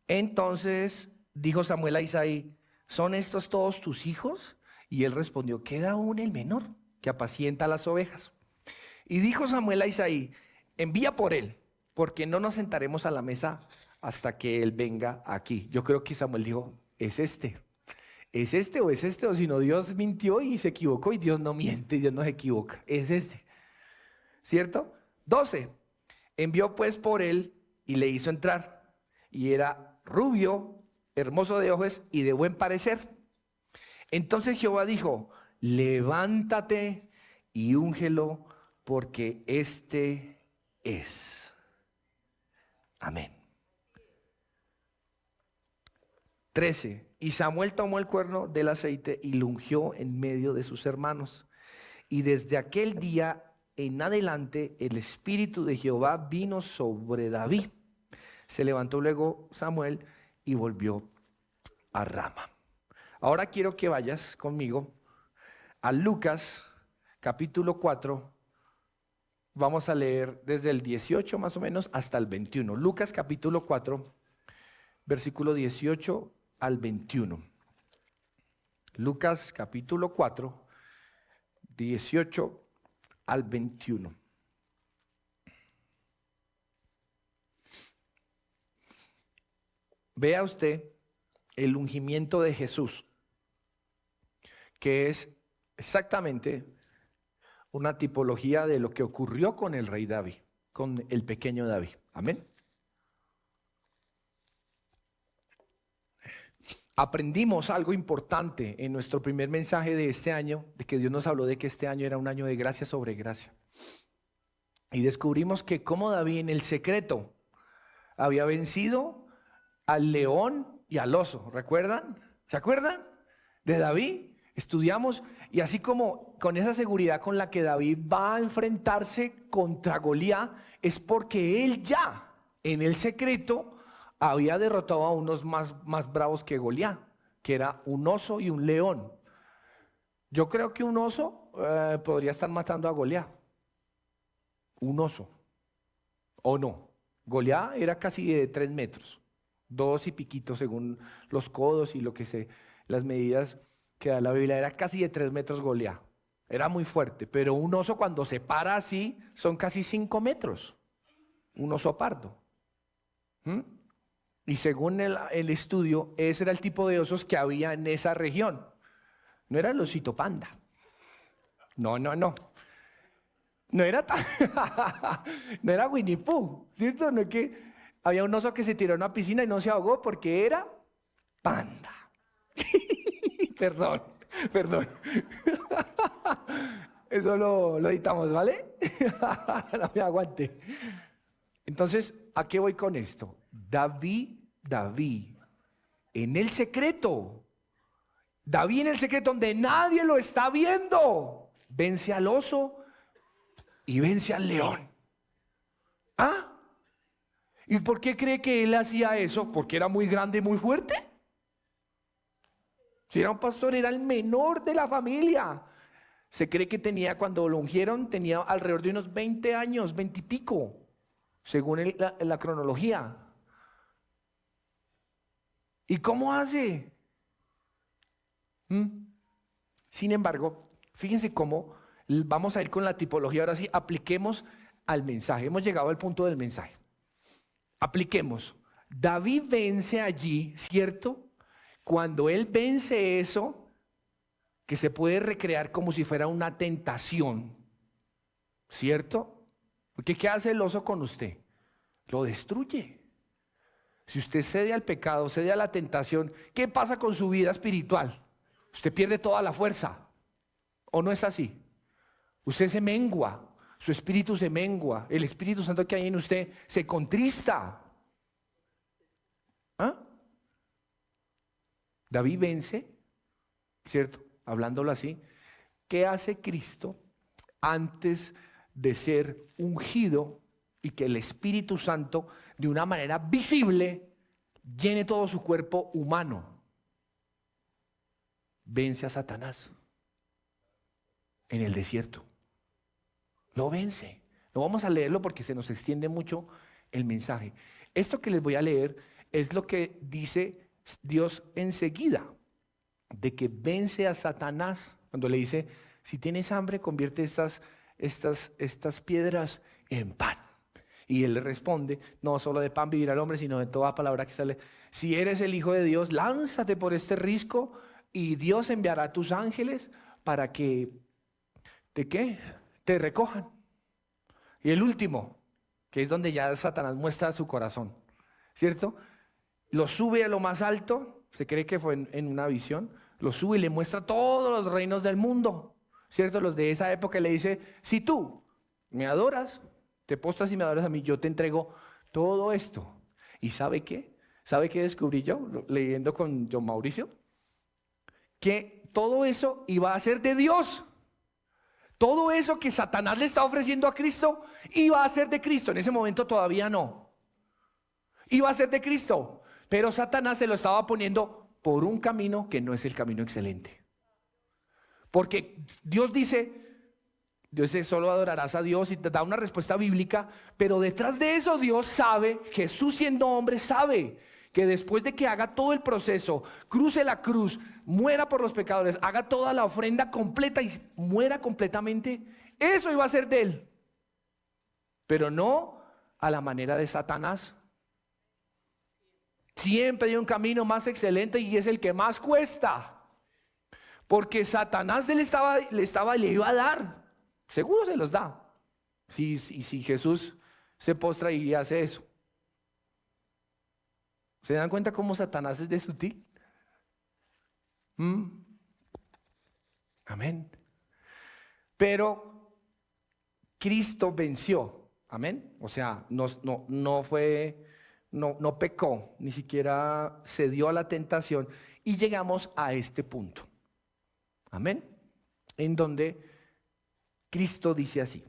Entonces dijo Samuel a Isaí, ¿son estos todos tus hijos? Y él respondió, queda aún el menor, que apacienta las ovejas. Y dijo Samuel a Isaí, envía por él, porque no nos sentaremos a la mesa hasta que él venga aquí. Yo creo que Samuel dijo, ¿es este o si no Dios mintió y se equivocó y Dios no miente, Dios no se equivoca, es este, ¿cierto? 12, envió pues por él y le hizo entrar y era rubio, hermoso de ojos y de buen parecer. Entonces Jehová dijo, levántate y úngelo porque este es. Amén. 13. Y Samuel tomó el cuerno del aceite y lo ungió en medio de sus hermanos. Y desde aquel día en adelante el Espíritu de Jehová vino sobre David. Se levantó luego Samuel y volvió a Rama. Ahora quiero que vayas conmigo a Lucas capítulo 4. Vamos a leer desde el 18 más o menos hasta el 21. Lucas capítulo 4, versículo 18 al 21. Lucas capítulo 4, 18 al 21. Vea usted el ungimiento de Jesús, que es exactamente una tipología de lo que ocurrió con el rey David, con el pequeño David. Amén. Aprendimos algo importante en nuestro primer mensaje de este año, de que Dios nos habló de que este año era un año de gracia sobre gracia. Y descubrimos que como David en el secreto había vencido al león y al oso. ¿Recuerdan? ¿Se acuerdan de David? Estudiamos, y así como con esa seguridad con la que David va a enfrentarse contra Goliat, es porque él ya en el secreto había derrotado a unos más bravos que Goliat, que era un oso y un león. Yo creo que un oso podría estar matando a Goliat. Un oso. ¿O no? Goliat era casi de 3 metros, 2 y piquito según los codos y las medidas que da la Biblia. Era casi de 3 metros Goliat. Era muy fuerte, pero un oso cuando se para así son casi 5 metros. Un oso pardo. Y según el estudio, ese era el tipo de osos que había en esa región. No era el osito panda. No. No era no era Winnie Pooh, ¿cierto? No es que había un oso que se tiró a una piscina y no se ahogó porque era panda. Perdón. Eso lo editamos, ¿vale? No me aguante. Entonces, ¿a qué voy con esto? David, en el secreto, donde nadie lo está viendo, vence al oso y vence al león. ¿Ah? ¿Y por qué cree que él hacía eso? ¿Porque era muy grande y muy fuerte? Si era un pastor, era el menor de la familia. Se cree que cuando lo ungieron, tenía alrededor de unos 20 años, 20 y pico, según la cronología. ¿Y cómo hace? Sin embargo, fíjense cómo vamos a ir con la tipología. Ahora sí, apliquemos al mensaje. Hemos llegado al punto del mensaje. Apliquemos. David vence allí, ¿cierto? Cuando él vence eso, que se puede recrear como si fuera una tentación, ¿cierto? Porque ¿qué hace el oso con usted? Lo destruye. Si usted cede al pecado, cede a la tentación, ¿qué pasa con su vida espiritual? Usted pierde toda la fuerza. ¿O no es así? Usted se mengua, su espíritu se mengua, el Espíritu Santo que hay en usted se contrista. ¿Ah? David vence, ¿cierto? Hablándolo así. ¿Qué hace Cristo antes de ser ungido y que el Espíritu Santo de una manera visible llene todo su cuerpo humano? Vence a Satanás en el desierto. Lo vence. No vamos a leerlo porque se nos extiende mucho el mensaje. Esto que les voy a leer es lo que dice Dios enseguida, de que vence a Satanás. Cuando le dice, si tienes hambre, convierte estas piedras en pan. Y él le responde, no solo de pan vivirá el hombre, sino de toda palabra que sale. Si eres el Hijo de Dios, lánzate por este risco y Dios enviará a tus ángeles para que te recojan. Y el último, que es donde ya Satanás muestra su corazón, ¿cierto? Lo sube a lo más alto, se cree que fue en una visión, lo sube y le muestra todos los reinos del mundo, ¿cierto? Los de esa época le dice, si tú me adoras, te postras y me adoras a mí, yo te entrego todo esto. ¿Y sabe qué? ¿Sabe qué descubrí yo leyendo con John Mauricio? Que todo eso iba a ser de Dios. todo eso que Satanás le está ofreciendo a Cristo iba a ser de Cristo. En ese momento todavía no. Iba a ser de Cristo, pero Satanás se lo estaba poniendo por un camino que no es el camino excelente. Porque Dios dice solo adorarás a Dios, y te da una respuesta bíblica, pero detrás de eso Dios sabe, Jesús siendo hombre sabe que después de que haga todo el proceso, cruce la cruz, muera por los pecadores, haga toda la ofrenda completa y muera completamente, eso iba a ser de él, pero no a la manera de Satanás. Siempre hay un camino más excelente y es el que más cuesta, porque Satanás le iba a dar, seguro se los da, si Jesús se postra y hace eso. ¿Se dan cuenta cómo Satanás es de sutil? Amén. Pero Cristo venció. Amén. O sea, no pecó, ni siquiera cedió a la tentación. Y llegamos a este punto. Amén. En donde Cristo dice así: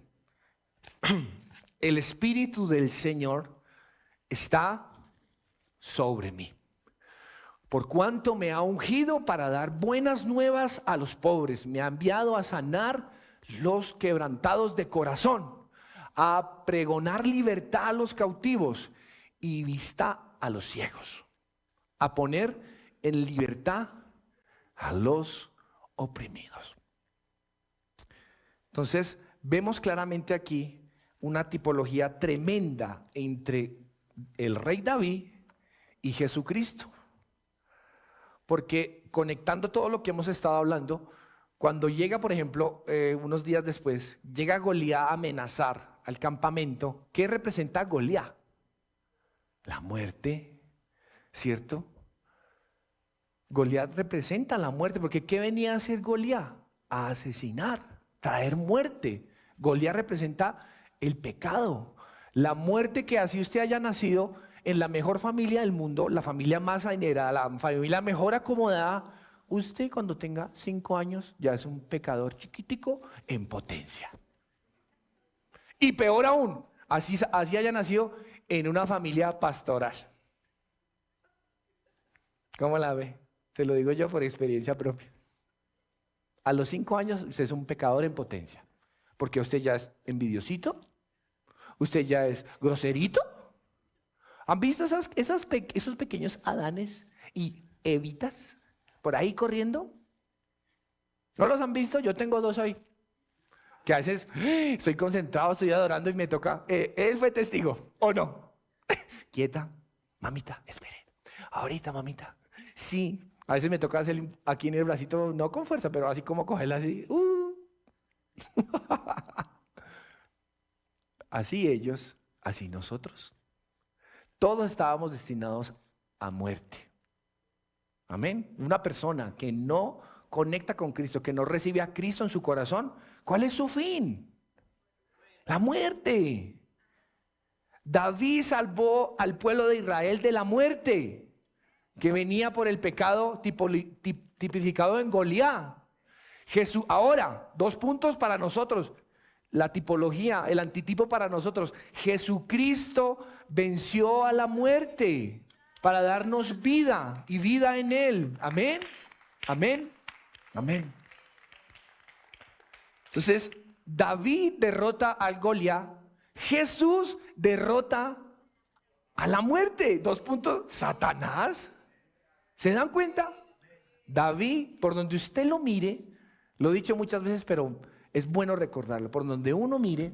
el Espíritu del Señor está sobre mí, por cuanto me ha ungido para dar buenas nuevas a los pobres, me ha enviado a sanar los quebrantados de corazón, a pregonar libertad a los cautivos y vista a los ciegos, a poner en libertad a los oprimidos. Entonces vemos claramente aquí una tipología tremenda entre el rey David y Jesucristo, porque conectando todo lo que hemos estado hablando, cuando llega, por ejemplo, unos días después, llega Goliat a amenazar al campamento. ¿Qué representa Goliat? La muerte, ¿cierto? Goliat representa la muerte, porque ¿qué venía a hacer Goliat? A asesinar, traer muerte. Goliat representa el pecado, la muerte, que así usted haya nacido en la mejor familia del mundo, la familia más adinerada, la familia mejor acomodada, usted cuando tenga 5 años ya es un pecador chiquitico en potencia. Y peor aún, así haya nacido en una familia pastoral. ¿Cómo la ve? Te lo digo yo por experiencia propia. A los 5 años usted es un pecador en potencia, porque usted ya es envidiosito, usted ya es groserito. ¿Han visto esos pequeños Adanes y Evitas por ahí corriendo? ¿No los han visto? Yo tengo 2 hoy, que a veces estoy concentrado, estoy adorando y me toca. Él fue testigo, ¿o no? Quieta, mamita, espere. Ahorita, mamita. Sí, a veces me toca hacer aquí en el bracito, no con fuerza, pero así como cogerla así. Así ellos, así nosotros. Todos estábamos destinados a muerte. Amén. Una persona que no conecta con Cristo, que no recibe a Cristo en su corazón, ¿cuál es su fin? La muerte. David salvó al pueblo de Israel de la muerte, que venía por el pecado tipificado en Goliat. Jesús, ahora, 2 puntos para nosotros. La tipología, el antitipo para nosotros. Jesucristo venció a la muerte para darnos vida y vida en Él. Amén, amén, amén. Entonces, David derrota al Goliat. Jesús derrota a la muerte. 2 puntos. Satanás. ¿Se dan cuenta? David, por donde usted lo mire, lo he dicho muchas veces, pero es bueno recordarlo. Por donde uno mire,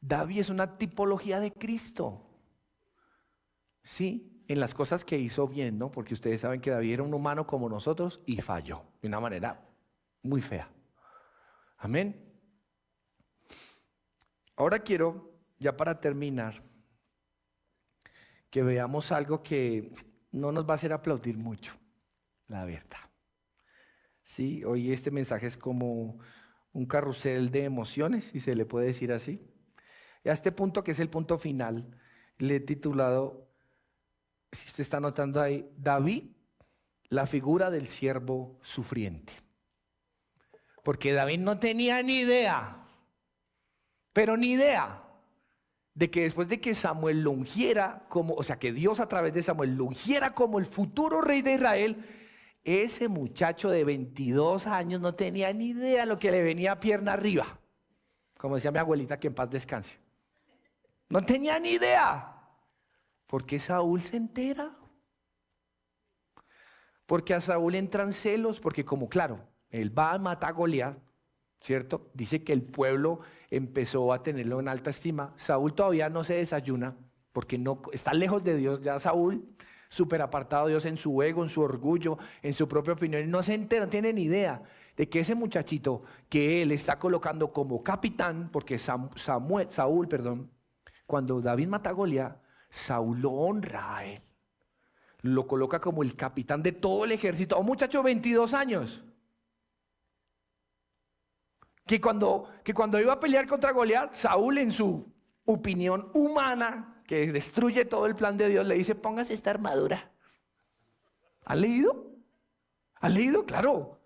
David es una tipología de Cristo. Sí, en las cosas que hizo bien, ¿no? Porque ustedes saben que David era un humano como nosotros y falló de una manera muy fea. Amén. Ahora quiero, ya para terminar, que veamos algo que no nos va a hacer aplaudir mucho, la verdad. Sí, hoy este mensaje es como un carrusel de emociones, si se le puede decir así. Y a este punto, que es el punto final, le he titulado, si usted está notando ahí, David, la figura del siervo sufriente. Porque David no tenía ni idea, pero ni idea, de que después de que Samuel lo ungiera como, o sea, que Dios a través de Samuel lo ungiera como el futuro rey de Israel, ese muchacho de 22 años no tenía ni idea lo que le venía pierna arriba. Como decía mi abuelita, que en paz descanse. No tenía ni idea. ¿Por qué Saúl se entera? Porque a Saúl entran celos, porque como claro, él va a matar a Goliat, ¿cierto? Dice que el pueblo empezó a tenerlo en alta estima. Saúl todavía no se desayuna, porque no, está lejos de Dios. Ya Saúl, súper apartado de Dios en su ego, en su orgullo, en su propia opinión, no se entera, no tiene ni idea de que ese muchachito que él está colocando como capitán, porque Saúl, cuando David mata a Goliat, Saúl lo honra a él. Lo coloca como el capitán de todo el ejército. Un muchacho de 22 años. Que cuando iba a pelear contra Goliat, Saúl, en su opinión humana, que destruye todo el plan de Dios, le dice: póngase esta armadura. ¿Han leído? ¿Han leído? Claro.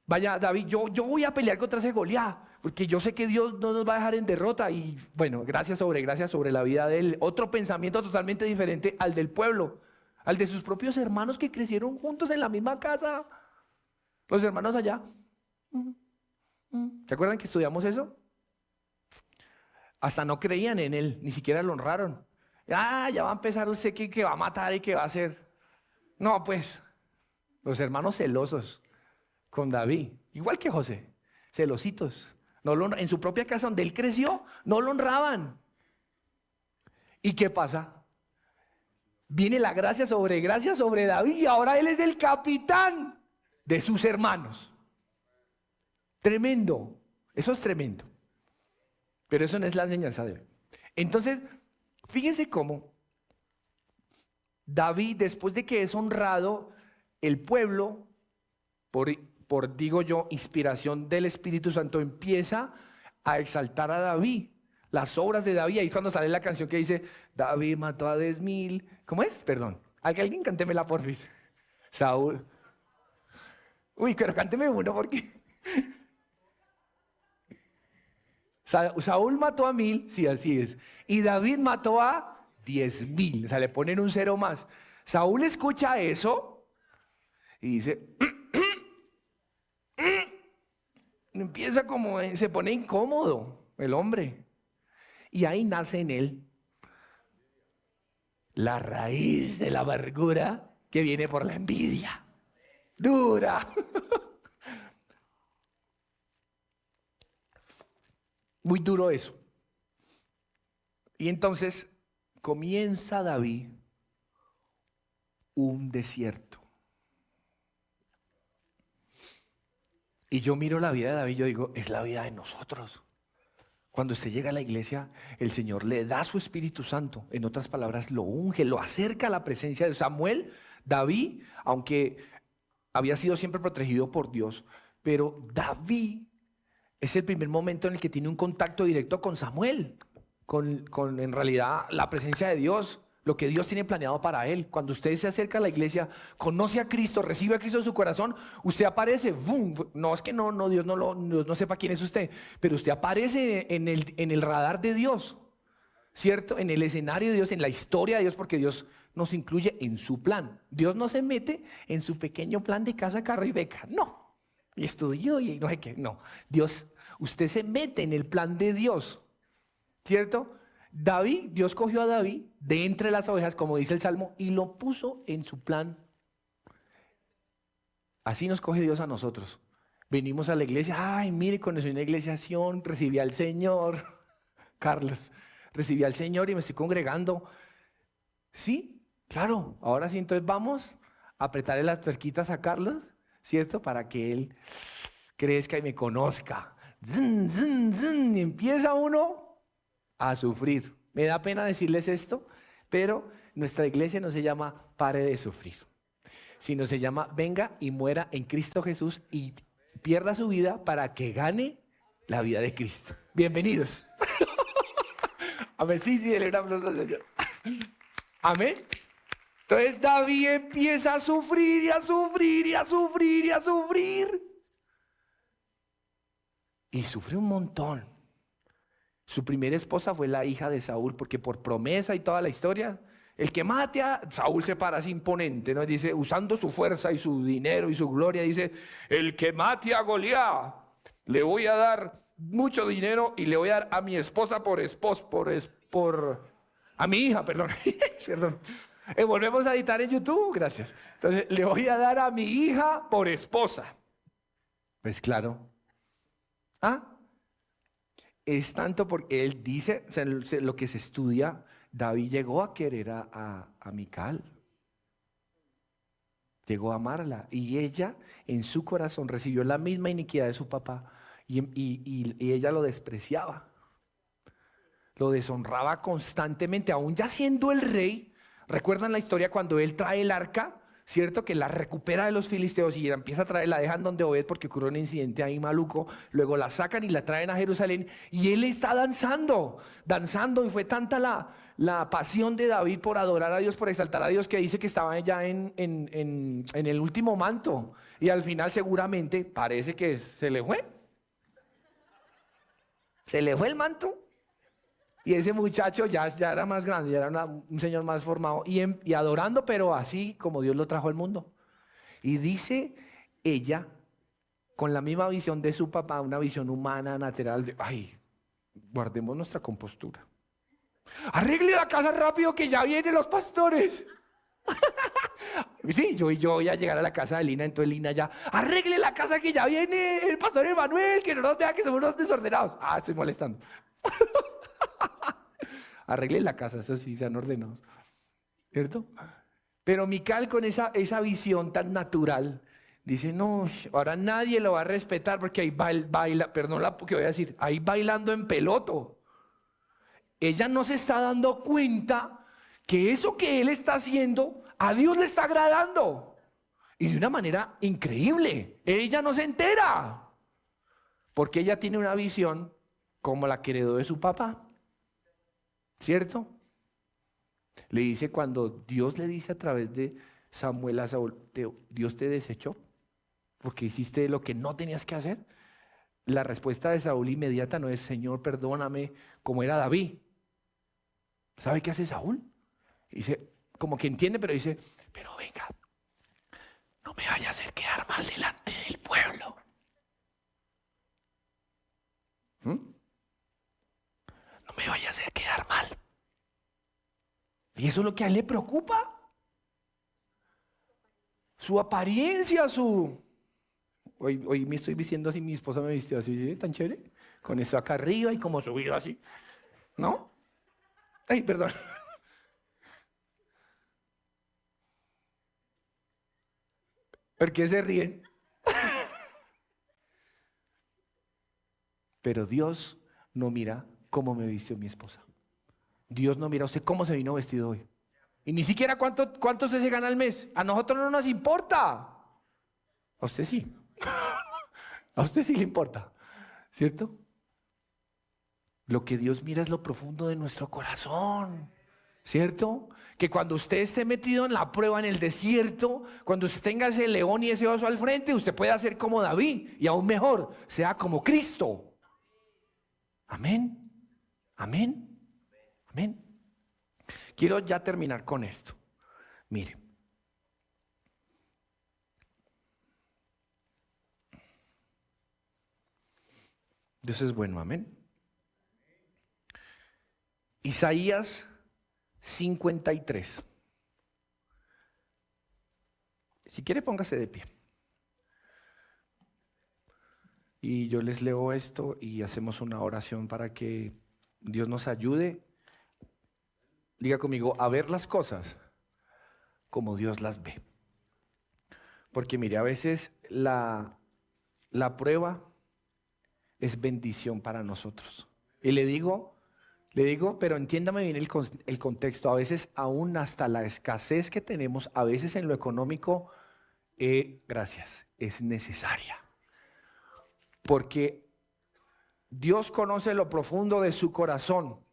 Vaya, David, yo voy a pelear contra ese Goliat, porque yo sé que Dios no nos va a dejar en derrota. Y bueno, gracias sobre la vida de él. Otro pensamiento totalmente diferente al del pueblo, al de sus propios hermanos que crecieron juntos en la misma casa. Los hermanos allá. ¿Se acuerdan que estudiamos eso? Hasta no creían en él, ni siquiera lo honraron. Ya va a empezar usted que va a matar y que va a hacer. No, pues, los hermanos celosos con David, igual que José, celositos. En su propia casa donde él creció, no lo honraban. ¿Y qué pasa? Viene la gracia sobre David y ahora él es el capitán de sus hermanos. Tremendo, eso es tremendo. Pero eso no es la enseñanza de hoy. Entonces, fíjense cómo David, después de que es honrado, el pueblo, por digo yo, inspiración del Espíritu Santo, empieza a exaltar a David, las obras de David. Ahí cuando sale la canción que dice: David mató a 10,000. ¿Cómo es? Perdón. Alguien cántemela, porfis. Saúl. Uy, pero cánteme uno porque... Saúl mató a 1,000, sí, así es. Y David mató a 10,000. O sea, le ponen un cero más. Saúl escucha eso y dice... Empieza como, se pone incómodo el hombre. Y ahí nace en él la raíz de la amargura que viene por la envidia. Dura. Muy duro eso. Y entonces comienza David un desierto. Y yo miro la vida de David y yo digo: es la vida de nosotros. Cuando usted llega a la iglesia, el Señor le da su Espíritu Santo. En otras palabras, lo unge, lo acerca a la presencia de Samuel. David, aunque había sido siempre protegido por Dios, pero David es el primer momento en el que tiene un contacto directo con Samuel, con en realidad la presencia de Dios, lo que Dios tiene planeado para él. Cuando usted se acerca a la iglesia, conoce a Cristo, recibe a Cristo en su corazón, usted aparece, ¡boom! No es que Dios no sepa quién es usted, pero usted aparece en el radar de Dios, ¿cierto? En el escenario de Dios, en la historia de Dios, porque Dios nos incluye en su plan. Dios no se mete en su pequeño plan de casa, carro y beca, no. Y estudió y no sé qué, no. Usted se mete en el plan de Dios, ¿cierto? Dios cogió a David de entre las ovejas, como dice el Salmo, y lo puso en su plan. Así nos coge Dios a nosotros. Venimos a la iglesia, ay, mire, conocí una iglesia Sion, recibí al Señor, Carlos, recibí al Señor y me estoy congregando. Sí, claro, ahora sí, entonces vamos a apretarle las tuerquitas a Carlos, ¿cierto? Para que él crezca y me conozca. Zun, zun, zun, y empieza uno a sufrir. Me da pena decirles esto, pero nuestra iglesia no se llama Pare de Sufrir, sino se llama Venga y muera en Cristo Jesús y pierda su vida para que gane la vida de Cristo. Bienvenidos. Amén, sí, celebramos al Señor. Amén. Entonces David empieza a sufrir y a sufrir y a sufrir y a sufrir. y sufre un montón. Su primera esposa fue la hija de Saúl, porque por promesa y toda la historia, el que mate a Saúl se para así imponente, ¿no? Dice, usando su fuerza y su dinero y su gloria, dice, el que mate a Goliat, le voy a dar mucho dinero y le voy a dar a mi esposa a mi hija, perdón, perdón. Volvemos a editar en YouTube, gracias. Entonces, le voy a dar a mi hija por esposa. Pues claro. Es tanto porque él dice, o sea, lo que se estudia, David llegó a querer a Mical. Llegó a amarla. Y ella, en su corazón, recibió la misma iniquidad de su papá. Y ella lo despreciaba. Lo deshonraba constantemente, aún ya siendo el rey. ¿Recuerdan la historia cuando él trae el arca? ¿Cierto? Que la recupera de los filisteos y la empieza a traer, la dejan donde Obed porque ocurrió un incidente ahí maluco. Luego la sacan y la traen a Jerusalén y él está danzando y fue tanta la pasión de David por adorar a Dios, por exaltar a Dios, que dice que estaba ya en el último manto y al final seguramente parece que se le fue. Se le fue el manto. Y ese muchacho ya era más grande, ya era un señor más formado y adorando, pero así como Dios lo trajo al mundo. Y dice ella, con la misma visión de su papá, una visión humana, natural, de, guardemos nuestra compostura. Arregle la casa rápido que ya vienen los pastores. Sí, yo voy a llegar a la casa de Lina, entonces Lina ya, arregle la casa que ya viene el pastor Emanuel, que no nos vea que somos unos desordenados. Estoy molestando. Arreglen la casa, eso sí, sean ordenados, ¿cierto? Pero Mical con esa visión tan natural dice, no, ahora nadie lo va a respetar porque ahí baila, perdón la que voy a decir, ahí bailando en peloto. Ella no se está dando cuenta que eso que él está haciendo a Dios le está agradando y de una manera increíble. Ella no se entera porque ella tiene una visión como la que heredó de su papá. ¿Cierto? Le dice cuando Dios le dice a través de Samuel a Saúl, Dios te desechó porque hiciste lo que no tenías que hacer. La respuesta de Saúl inmediata no es, Señor, perdóname, como era David. ¿Sabe qué hace Saúl? Dice, como que entiende, pero dice, pero venga, no me vaya a hacer quedar mal delante del pueblo. No me vaya a hacer quedar mal. Y eso es lo que a él le preocupa. Su apariencia, Hoy me estoy vistiendo así, mi esposa me vistió así, ¿sí? Tan chévere. Con eso acá arriba y como subido así. ¿No? Perdón. ¿Por qué se ríen? Pero Dios no mira cómo me vistió mi esposa. Dios no mira usted cómo se vino vestido hoy. Y ni siquiera cuánto se gana al mes. A nosotros no nos importa. A usted sí. A usted sí le importa. ¿Cierto? Lo que Dios mira es lo profundo de nuestro corazón. ¿Cierto? Que cuando usted esté metido en la prueba, en el desierto, cuando usted tenga ese león y ese oso al frente, usted pueda ser como David y aún mejor, sea como Cristo. Amén. Amén. Amén. Quiero ya terminar con esto. Mire. Dios es bueno, amén. Isaías 53. Si quiere, póngase de pie. Y yo les leo esto y hacemos una oración para que Dios nos ayude. Diga conmigo, a ver las cosas como Dios las ve. Porque mire, a veces la prueba es bendición para nosotros. Y le digo, pero entiéndame bien el contexto. A veces aún hasta la escasez que tenemos, a veces en lo económico, es necesaria. Porque Dios conoce lo profundo de su corazón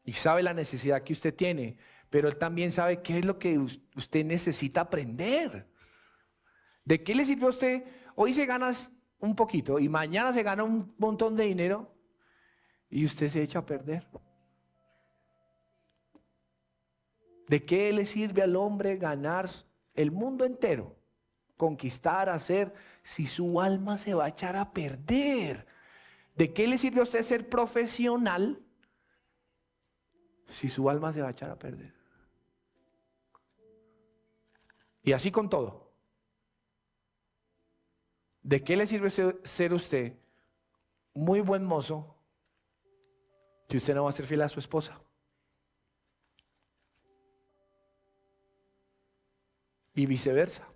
y sabe la necesidad que usted tiene, pero Él también sabe qué es lo que usted necesita aprender. ¿De qué le sirve a usted? Hoy se gana un poquito y mañana se gana un montón de dinero y usted se echa a perder. ¿De qué le sirve al hombre ganar el mundo entero, conquistar, hacer, si su alma se va a echar a perder? ¿De qué le sirve a usted ser profesional si su alma se va a echar a perder? Y así con todo. ¿De qué le sirve ser usted muy buen mozo si usted no va a ser fiel a su esposa? Y viceversa.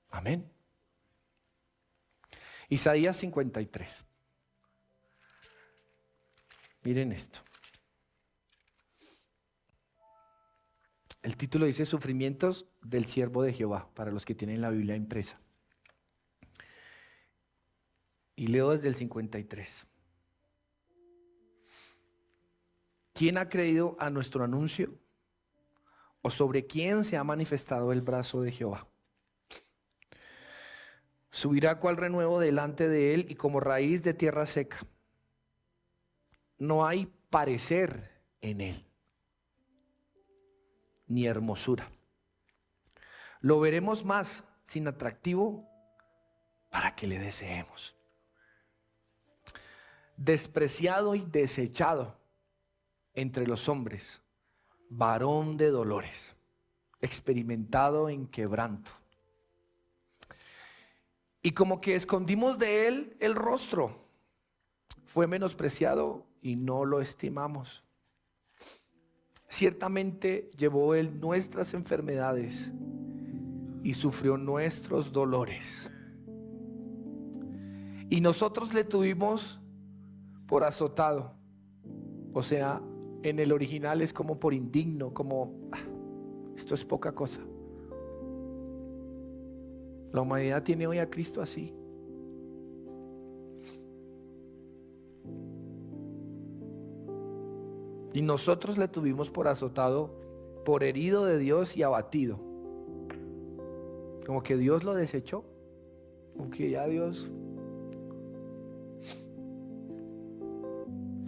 Amén. Isaías 53. Miren esto. El título dice Sufrimientos del siervo de Jehová, para los que tienen la Biblia impresa. Y leo desde el 53. ¿Quién ha creído a nuestro anuncio? ¿O sobre quién se ha manifestado el brazo de Jehová? Subirá cual renuevo delante de él y como raíz de tierra seca. No hay parecer en él, ni hermosura. Lo veremos más sin atractivo para que le deseemos. Despreciado y desechado entre los hombres, varón de dolores, experimentado en quebranto. Y como que escondimos de él el rostro, fue menospreciado y no lo estimamos. Ciertamente llevó él nuestras enfermedades y sufrió nuestros dolores. Y nosotros le tuvimos por azotado. O sea, en el original es como por indigno, como esto es poca cosa. La humanidad tiene hoy a Cristo así. Y nosotros le tuvimos por azotado, por herido de Dios y abatido. Como que Dios lo desechó. Como que ya Dios.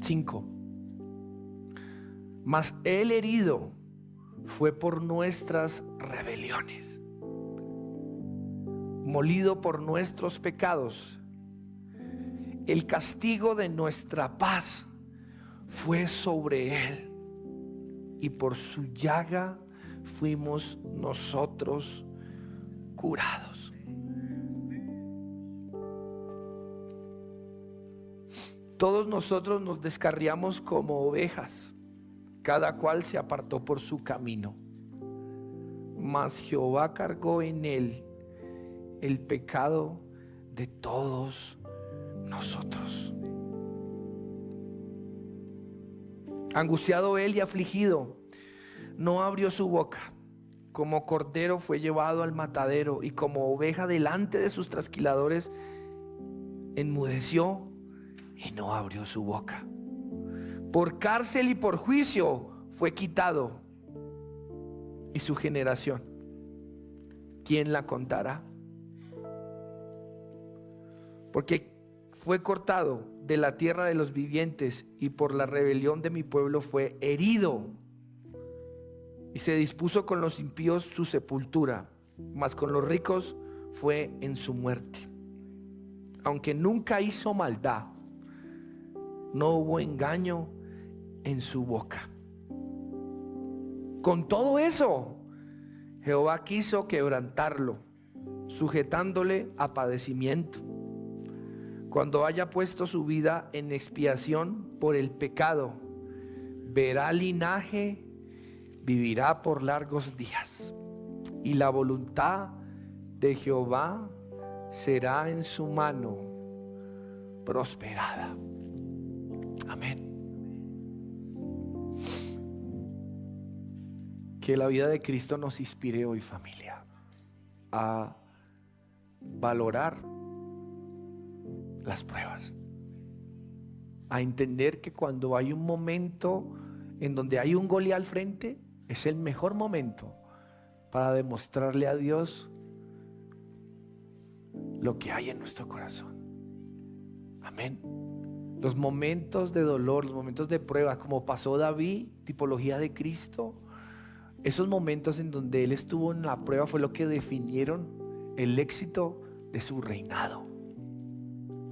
5. Mas el herido fue por nuestras rebeliones, molido por nuestros pecados. El castigo de nuestra paz fue sobre él, y por su llaga fuimos nosotros curados. Todos nosotros nos descarriamos como ovejas, cada cual se apartó por su camino, mas Jehová cargó en él el pecado de todos nosotros. Angustiado él y afligido, no abrió su boca. Como cordero fue llevado al matadero, y como oveja delante de sus trasquiladores, enmudeció y no abrió su boca. Por cárcel y por juicio fue quitado. Y su generación, ¿quién la contará? Porque fue cortado de la tierra de los vivientes, y por la rebelión de mi pueblo fue herido. Y se dispuso con los impíos su sepultura, mas con los ricos fue en su muerte. Aunque nunca hizo maldad, no hubo engaño en su boca. Con todo eso, Jehová quiso quebrantarlo, sujetándole a padecimiento. Cuando haya puesto su vida en expiación por el pecado, verá linaje, vivirá por largos días. Y la voluntad de Jehová será en su mano prosperada. Amén. Que la vida de Cristo nos inspire hoy, familia, a valorar las pruebas, a entender que cuando hay un momento en donde hay un Goliat al frente, es el mejor momento para demostrarle a Dios lo que hay en nuestro corazón. Amén. Los momentos de dolor, los momentos de prueba, como pasó David, tipología de Cristo, esos momentos en donde él estuvo en la prueba fue lo que definieron el éxito de su reinado.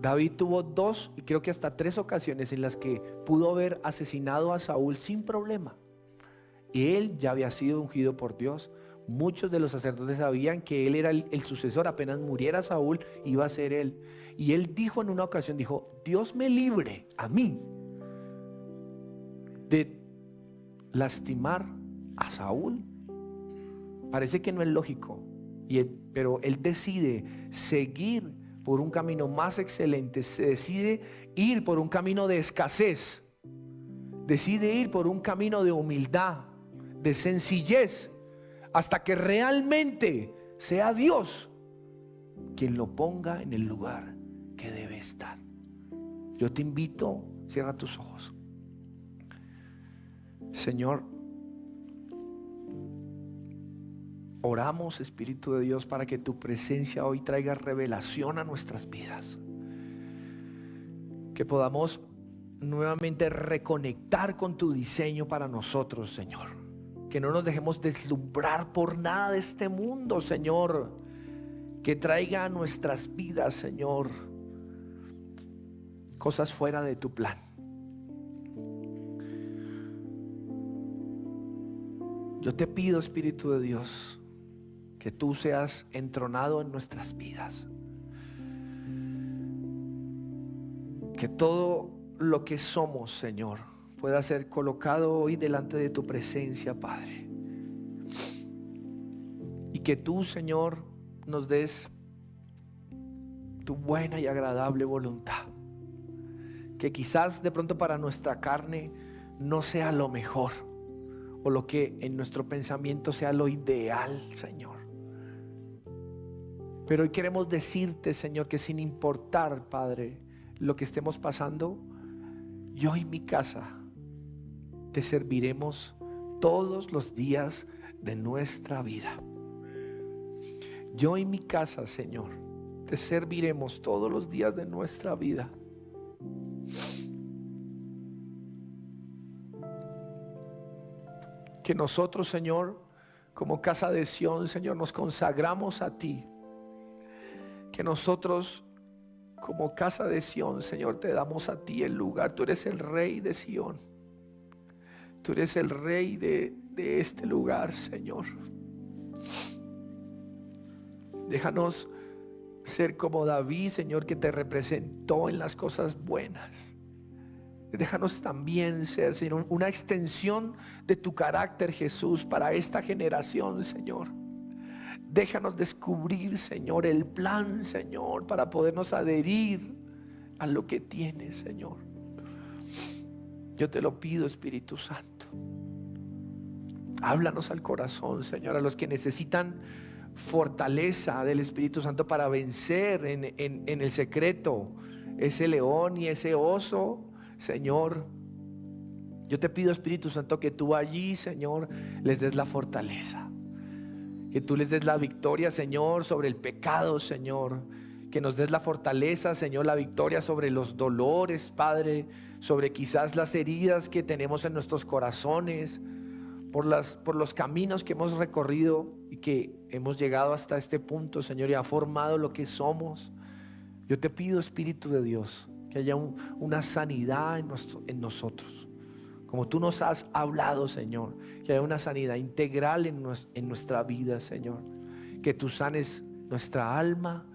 David tuvo 2 y creo que hasta 3 ocasiones en las que pudo haber asesinado a Saúl sin problema. Y él ya había sido ungido por Dios. Muchos de los sacerdotes sabían que él era el sucesor. Apenas muriera Saúl, iba a ser él. Y él dijo en una ocasión, dijo: Dios me libre a mí de lastimar a Saúl. Parece que no es lógico, pero él decide seguir por un camino más excelente. Se decide ir por un camino de escasez, decide ir por un camino de humildad, de sencillez, hasta que realmente sea Dios quien lo ponga en el lugar que debe estar. Yo te invito, cierra tus ojos. Señor, oramos, Espíritu de Dios, para que tu presencia hoy traiga revelación a nuestras vidas. Que podamos nuevamente reconectar con tu diseño para nosotros, Señor. Que no nos dejemos deslumbrar por nada de este mundo, Señor. Que traiga a nuestras vidas, Señor, cosas fuera de tu plan. Yo te pido, Espíritu de Dios, que tú seas entronado en nuestras vidas. Que todo lo que somos, Señor, pueda ser colocado hoy delante de tu presencia, Padre. Y que tú, Señor, nos des tu buena y agradable voluntad. Que quizás de pronto para nuestra carne no sea lo mejor, o lo que en nuestro pensamiento sea lo ideal, Señor. Pero hoy queremos decirte, Señor, que sin importar, Padre, lo que estemos pasando, yo y mi casa te serviremos todos los días de nuestra vida. Yo y mi casa, Señor, te serviremos todos los días de nuestra vida. Que nosotros, Señor, como casa de Sión, Señor, nos consagramos a ti. Que nosotros, como casa de Sión, Señor, te damos a ti el lugar. Tú eres el rey de Sión. Tú eres el rey de este lugar, Señor. Déjanos ser como David, Señor, que te representó en las cosas buenas. Déjanos también ser, Señor, una extensión de tu carácter, Jesús, para esta generación, Señor. Déjanos descubrir, Señor, el plan, Señor, para podernos adherir a lo que tienes, Señor. Yo te lo pido, Espíritu Santo. Háblanos al corazón, Señor, a los que necesitan fortaleza del Espíritu Santo para vencer en el secreto ese león y ese oso. Señor, yo te pido, Espíritu Santo, que tú allí, Señor, les des la fortaleza, que tú les des la victoria, Señor, sobre el pecado, Señor, que nos des la fortaleza, Señor, la victoria sobre los dolores, Padre, sobre quizás las heridas que tenemos en nuestros corazones, por los caminos que hemos recorrido y que hemos llegado hasta este punto, Señor, y ha formado lo que somos. Yo te pido, Espíritu de Dios, que haya una sanidad en nosotros, como tú nos has hablado, Señor. Que haya una sanidad integral en nuestra vida, Señor. Que tú sanes nuestra alma,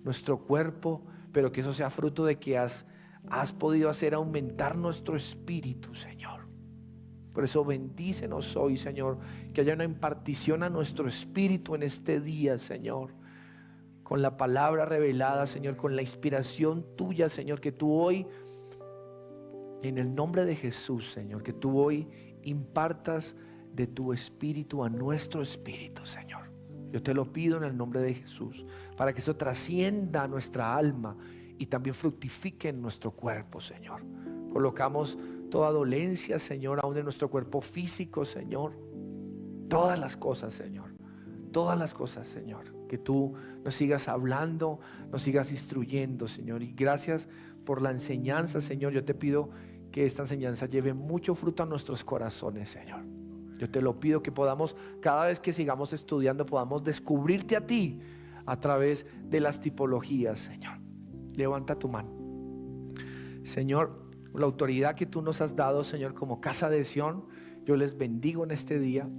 nuestro cuerpo, pero que eso sea fruto de que has podido hacer aumentar nuestro espíritu, Señor. Por eso bendícenos hoy, Señor. Que haya una impartición a nuestro espíritu en este día, Señor, con la palabra revelada, Señor, con la inspiración tuya, Señor, que tú hoy, en el nombre de Jesús, Señor, que tú hoy impartas de tu espíritu a nuestro espíritu, Señor. Yo te lo pido en el nombre de Jesús, para que eso trascienda a nuestra alma y también fructifique en nuestro cuerpo, Señor. Colocamos toda dolencia, Señor, aún en nuestro cuerpo físico, Señor. Todas las cosas, Señor. todas las cosas, Señor. Que tú nos sigas hablando, nos sigas instruyendo, Señor. Y gracias por la enseñanza, Señor. Yo te pido que esta enseñanza lleve mucho fruto a nuestros corazones, Señor. Yo te lo pido que podamos, cada vez que sigamos estudiando, podamos descubrirte a ti a través de las tipologías, Señor. Levanta tu mano. Señor, la autoridad que tú nos has dado, Señor, como casa de Sión, yo les bendigo en este día.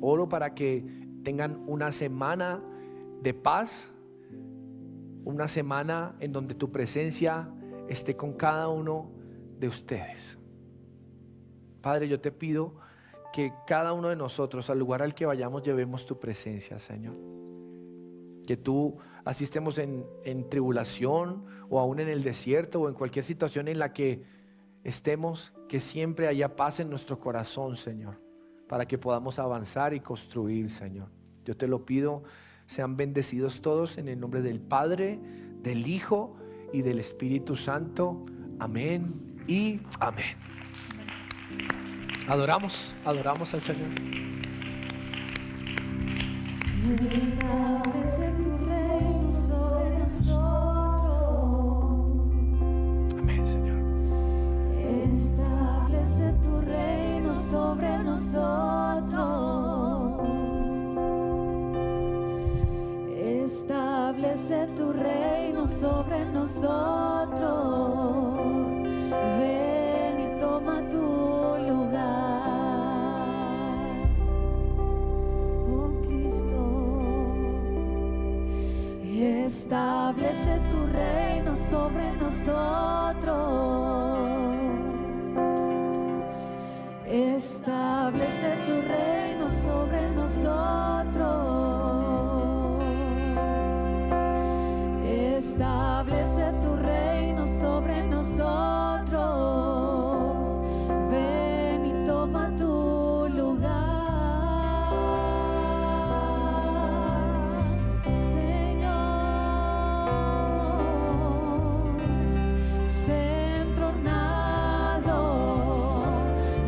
Oro para que tengan una semana de paz, una semana en donde tu presencia esté con cada uno de ustedes. Padre, yo te pido que cada uno de nosotros, al lugar al que vayamos, llevemos tu presencia, Señor. Que tú, así estemos en tribulación o aún en el desierto o en cualquier situación en la que estemos, que siempre haya paz en nuestro corazón, Señor, para que podamos avanzar y construir, Señor. Yo te lo pido, sean bendecidos todos en el nombre del Padre, del Hijo y del Espíritu Santo. Amén y amén. Adoramos al Señor. Establece tu reino sobre nosotros. Amén, Señor. Establece tu reino sobre nosotros. Establece tu reino sobre nosotros. Ven y toma tu lugar, oh Cristo. Establece tu reino sobre nosotros. Establece tu reino sobre nosotros. Establece tu reino sobre nosotros. Ven y toma tu lugar, Señor. Sé entronado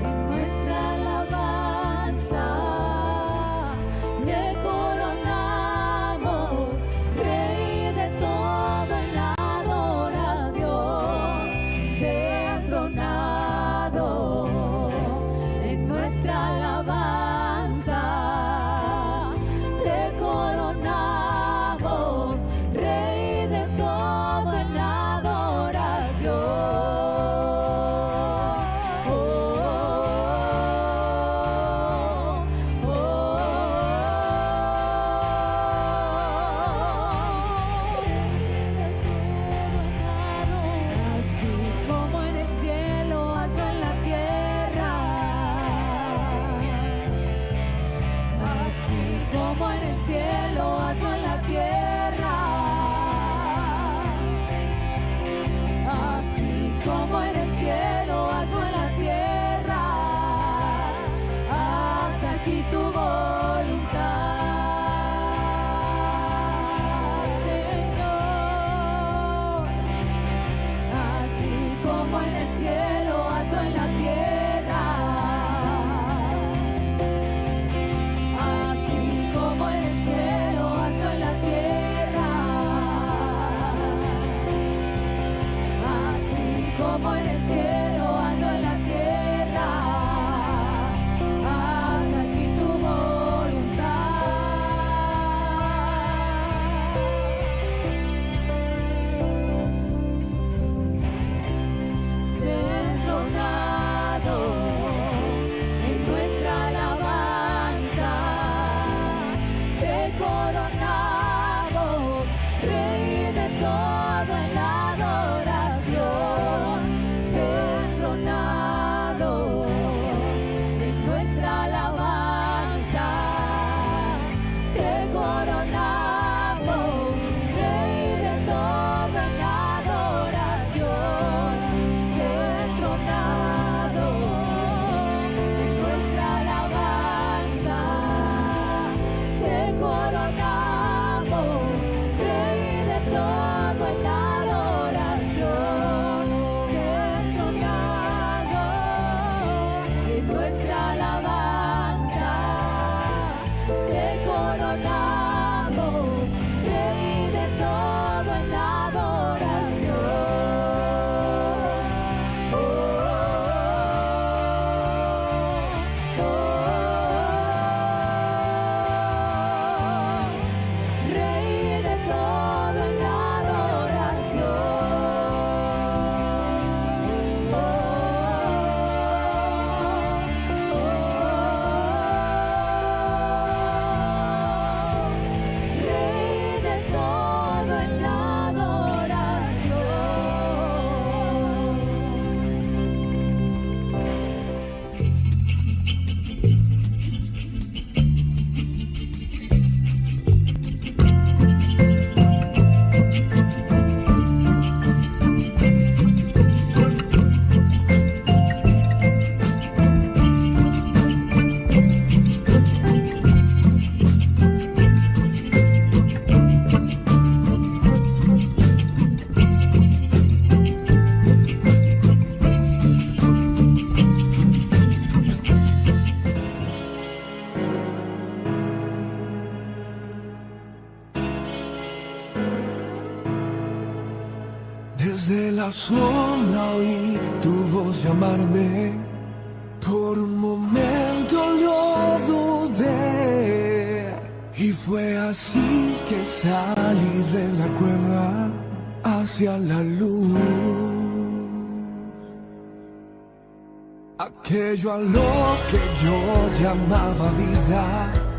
en nuestra alabanza. Te coronamos, Rey de todo en la adoración. Sé entronado en nuestra alabanza. Te coronamos, Rey de todo en la adoración. Así como en el cielo, hazlo en la tierra. Así como en el cielo, hazlo en la tierra. Así como en el cielo, hazlo en la tierra. Haz aquí tu voluntad, Señor. Así como en el cielo, hazlo en la tierra. Así como en el cielo, hazlo en la tierra. adoramos, Rey de todo en la adoración. Oh, oh, oh. Rey de todo en la adoración. Oh, oh, oh. Rey de todo en la adoración. Desde la sombra oí tu voz llamarme, por un momento lo dudé, y fue así que salí de la cueva hacia la luz. Aquello a lo que yo llamaba vida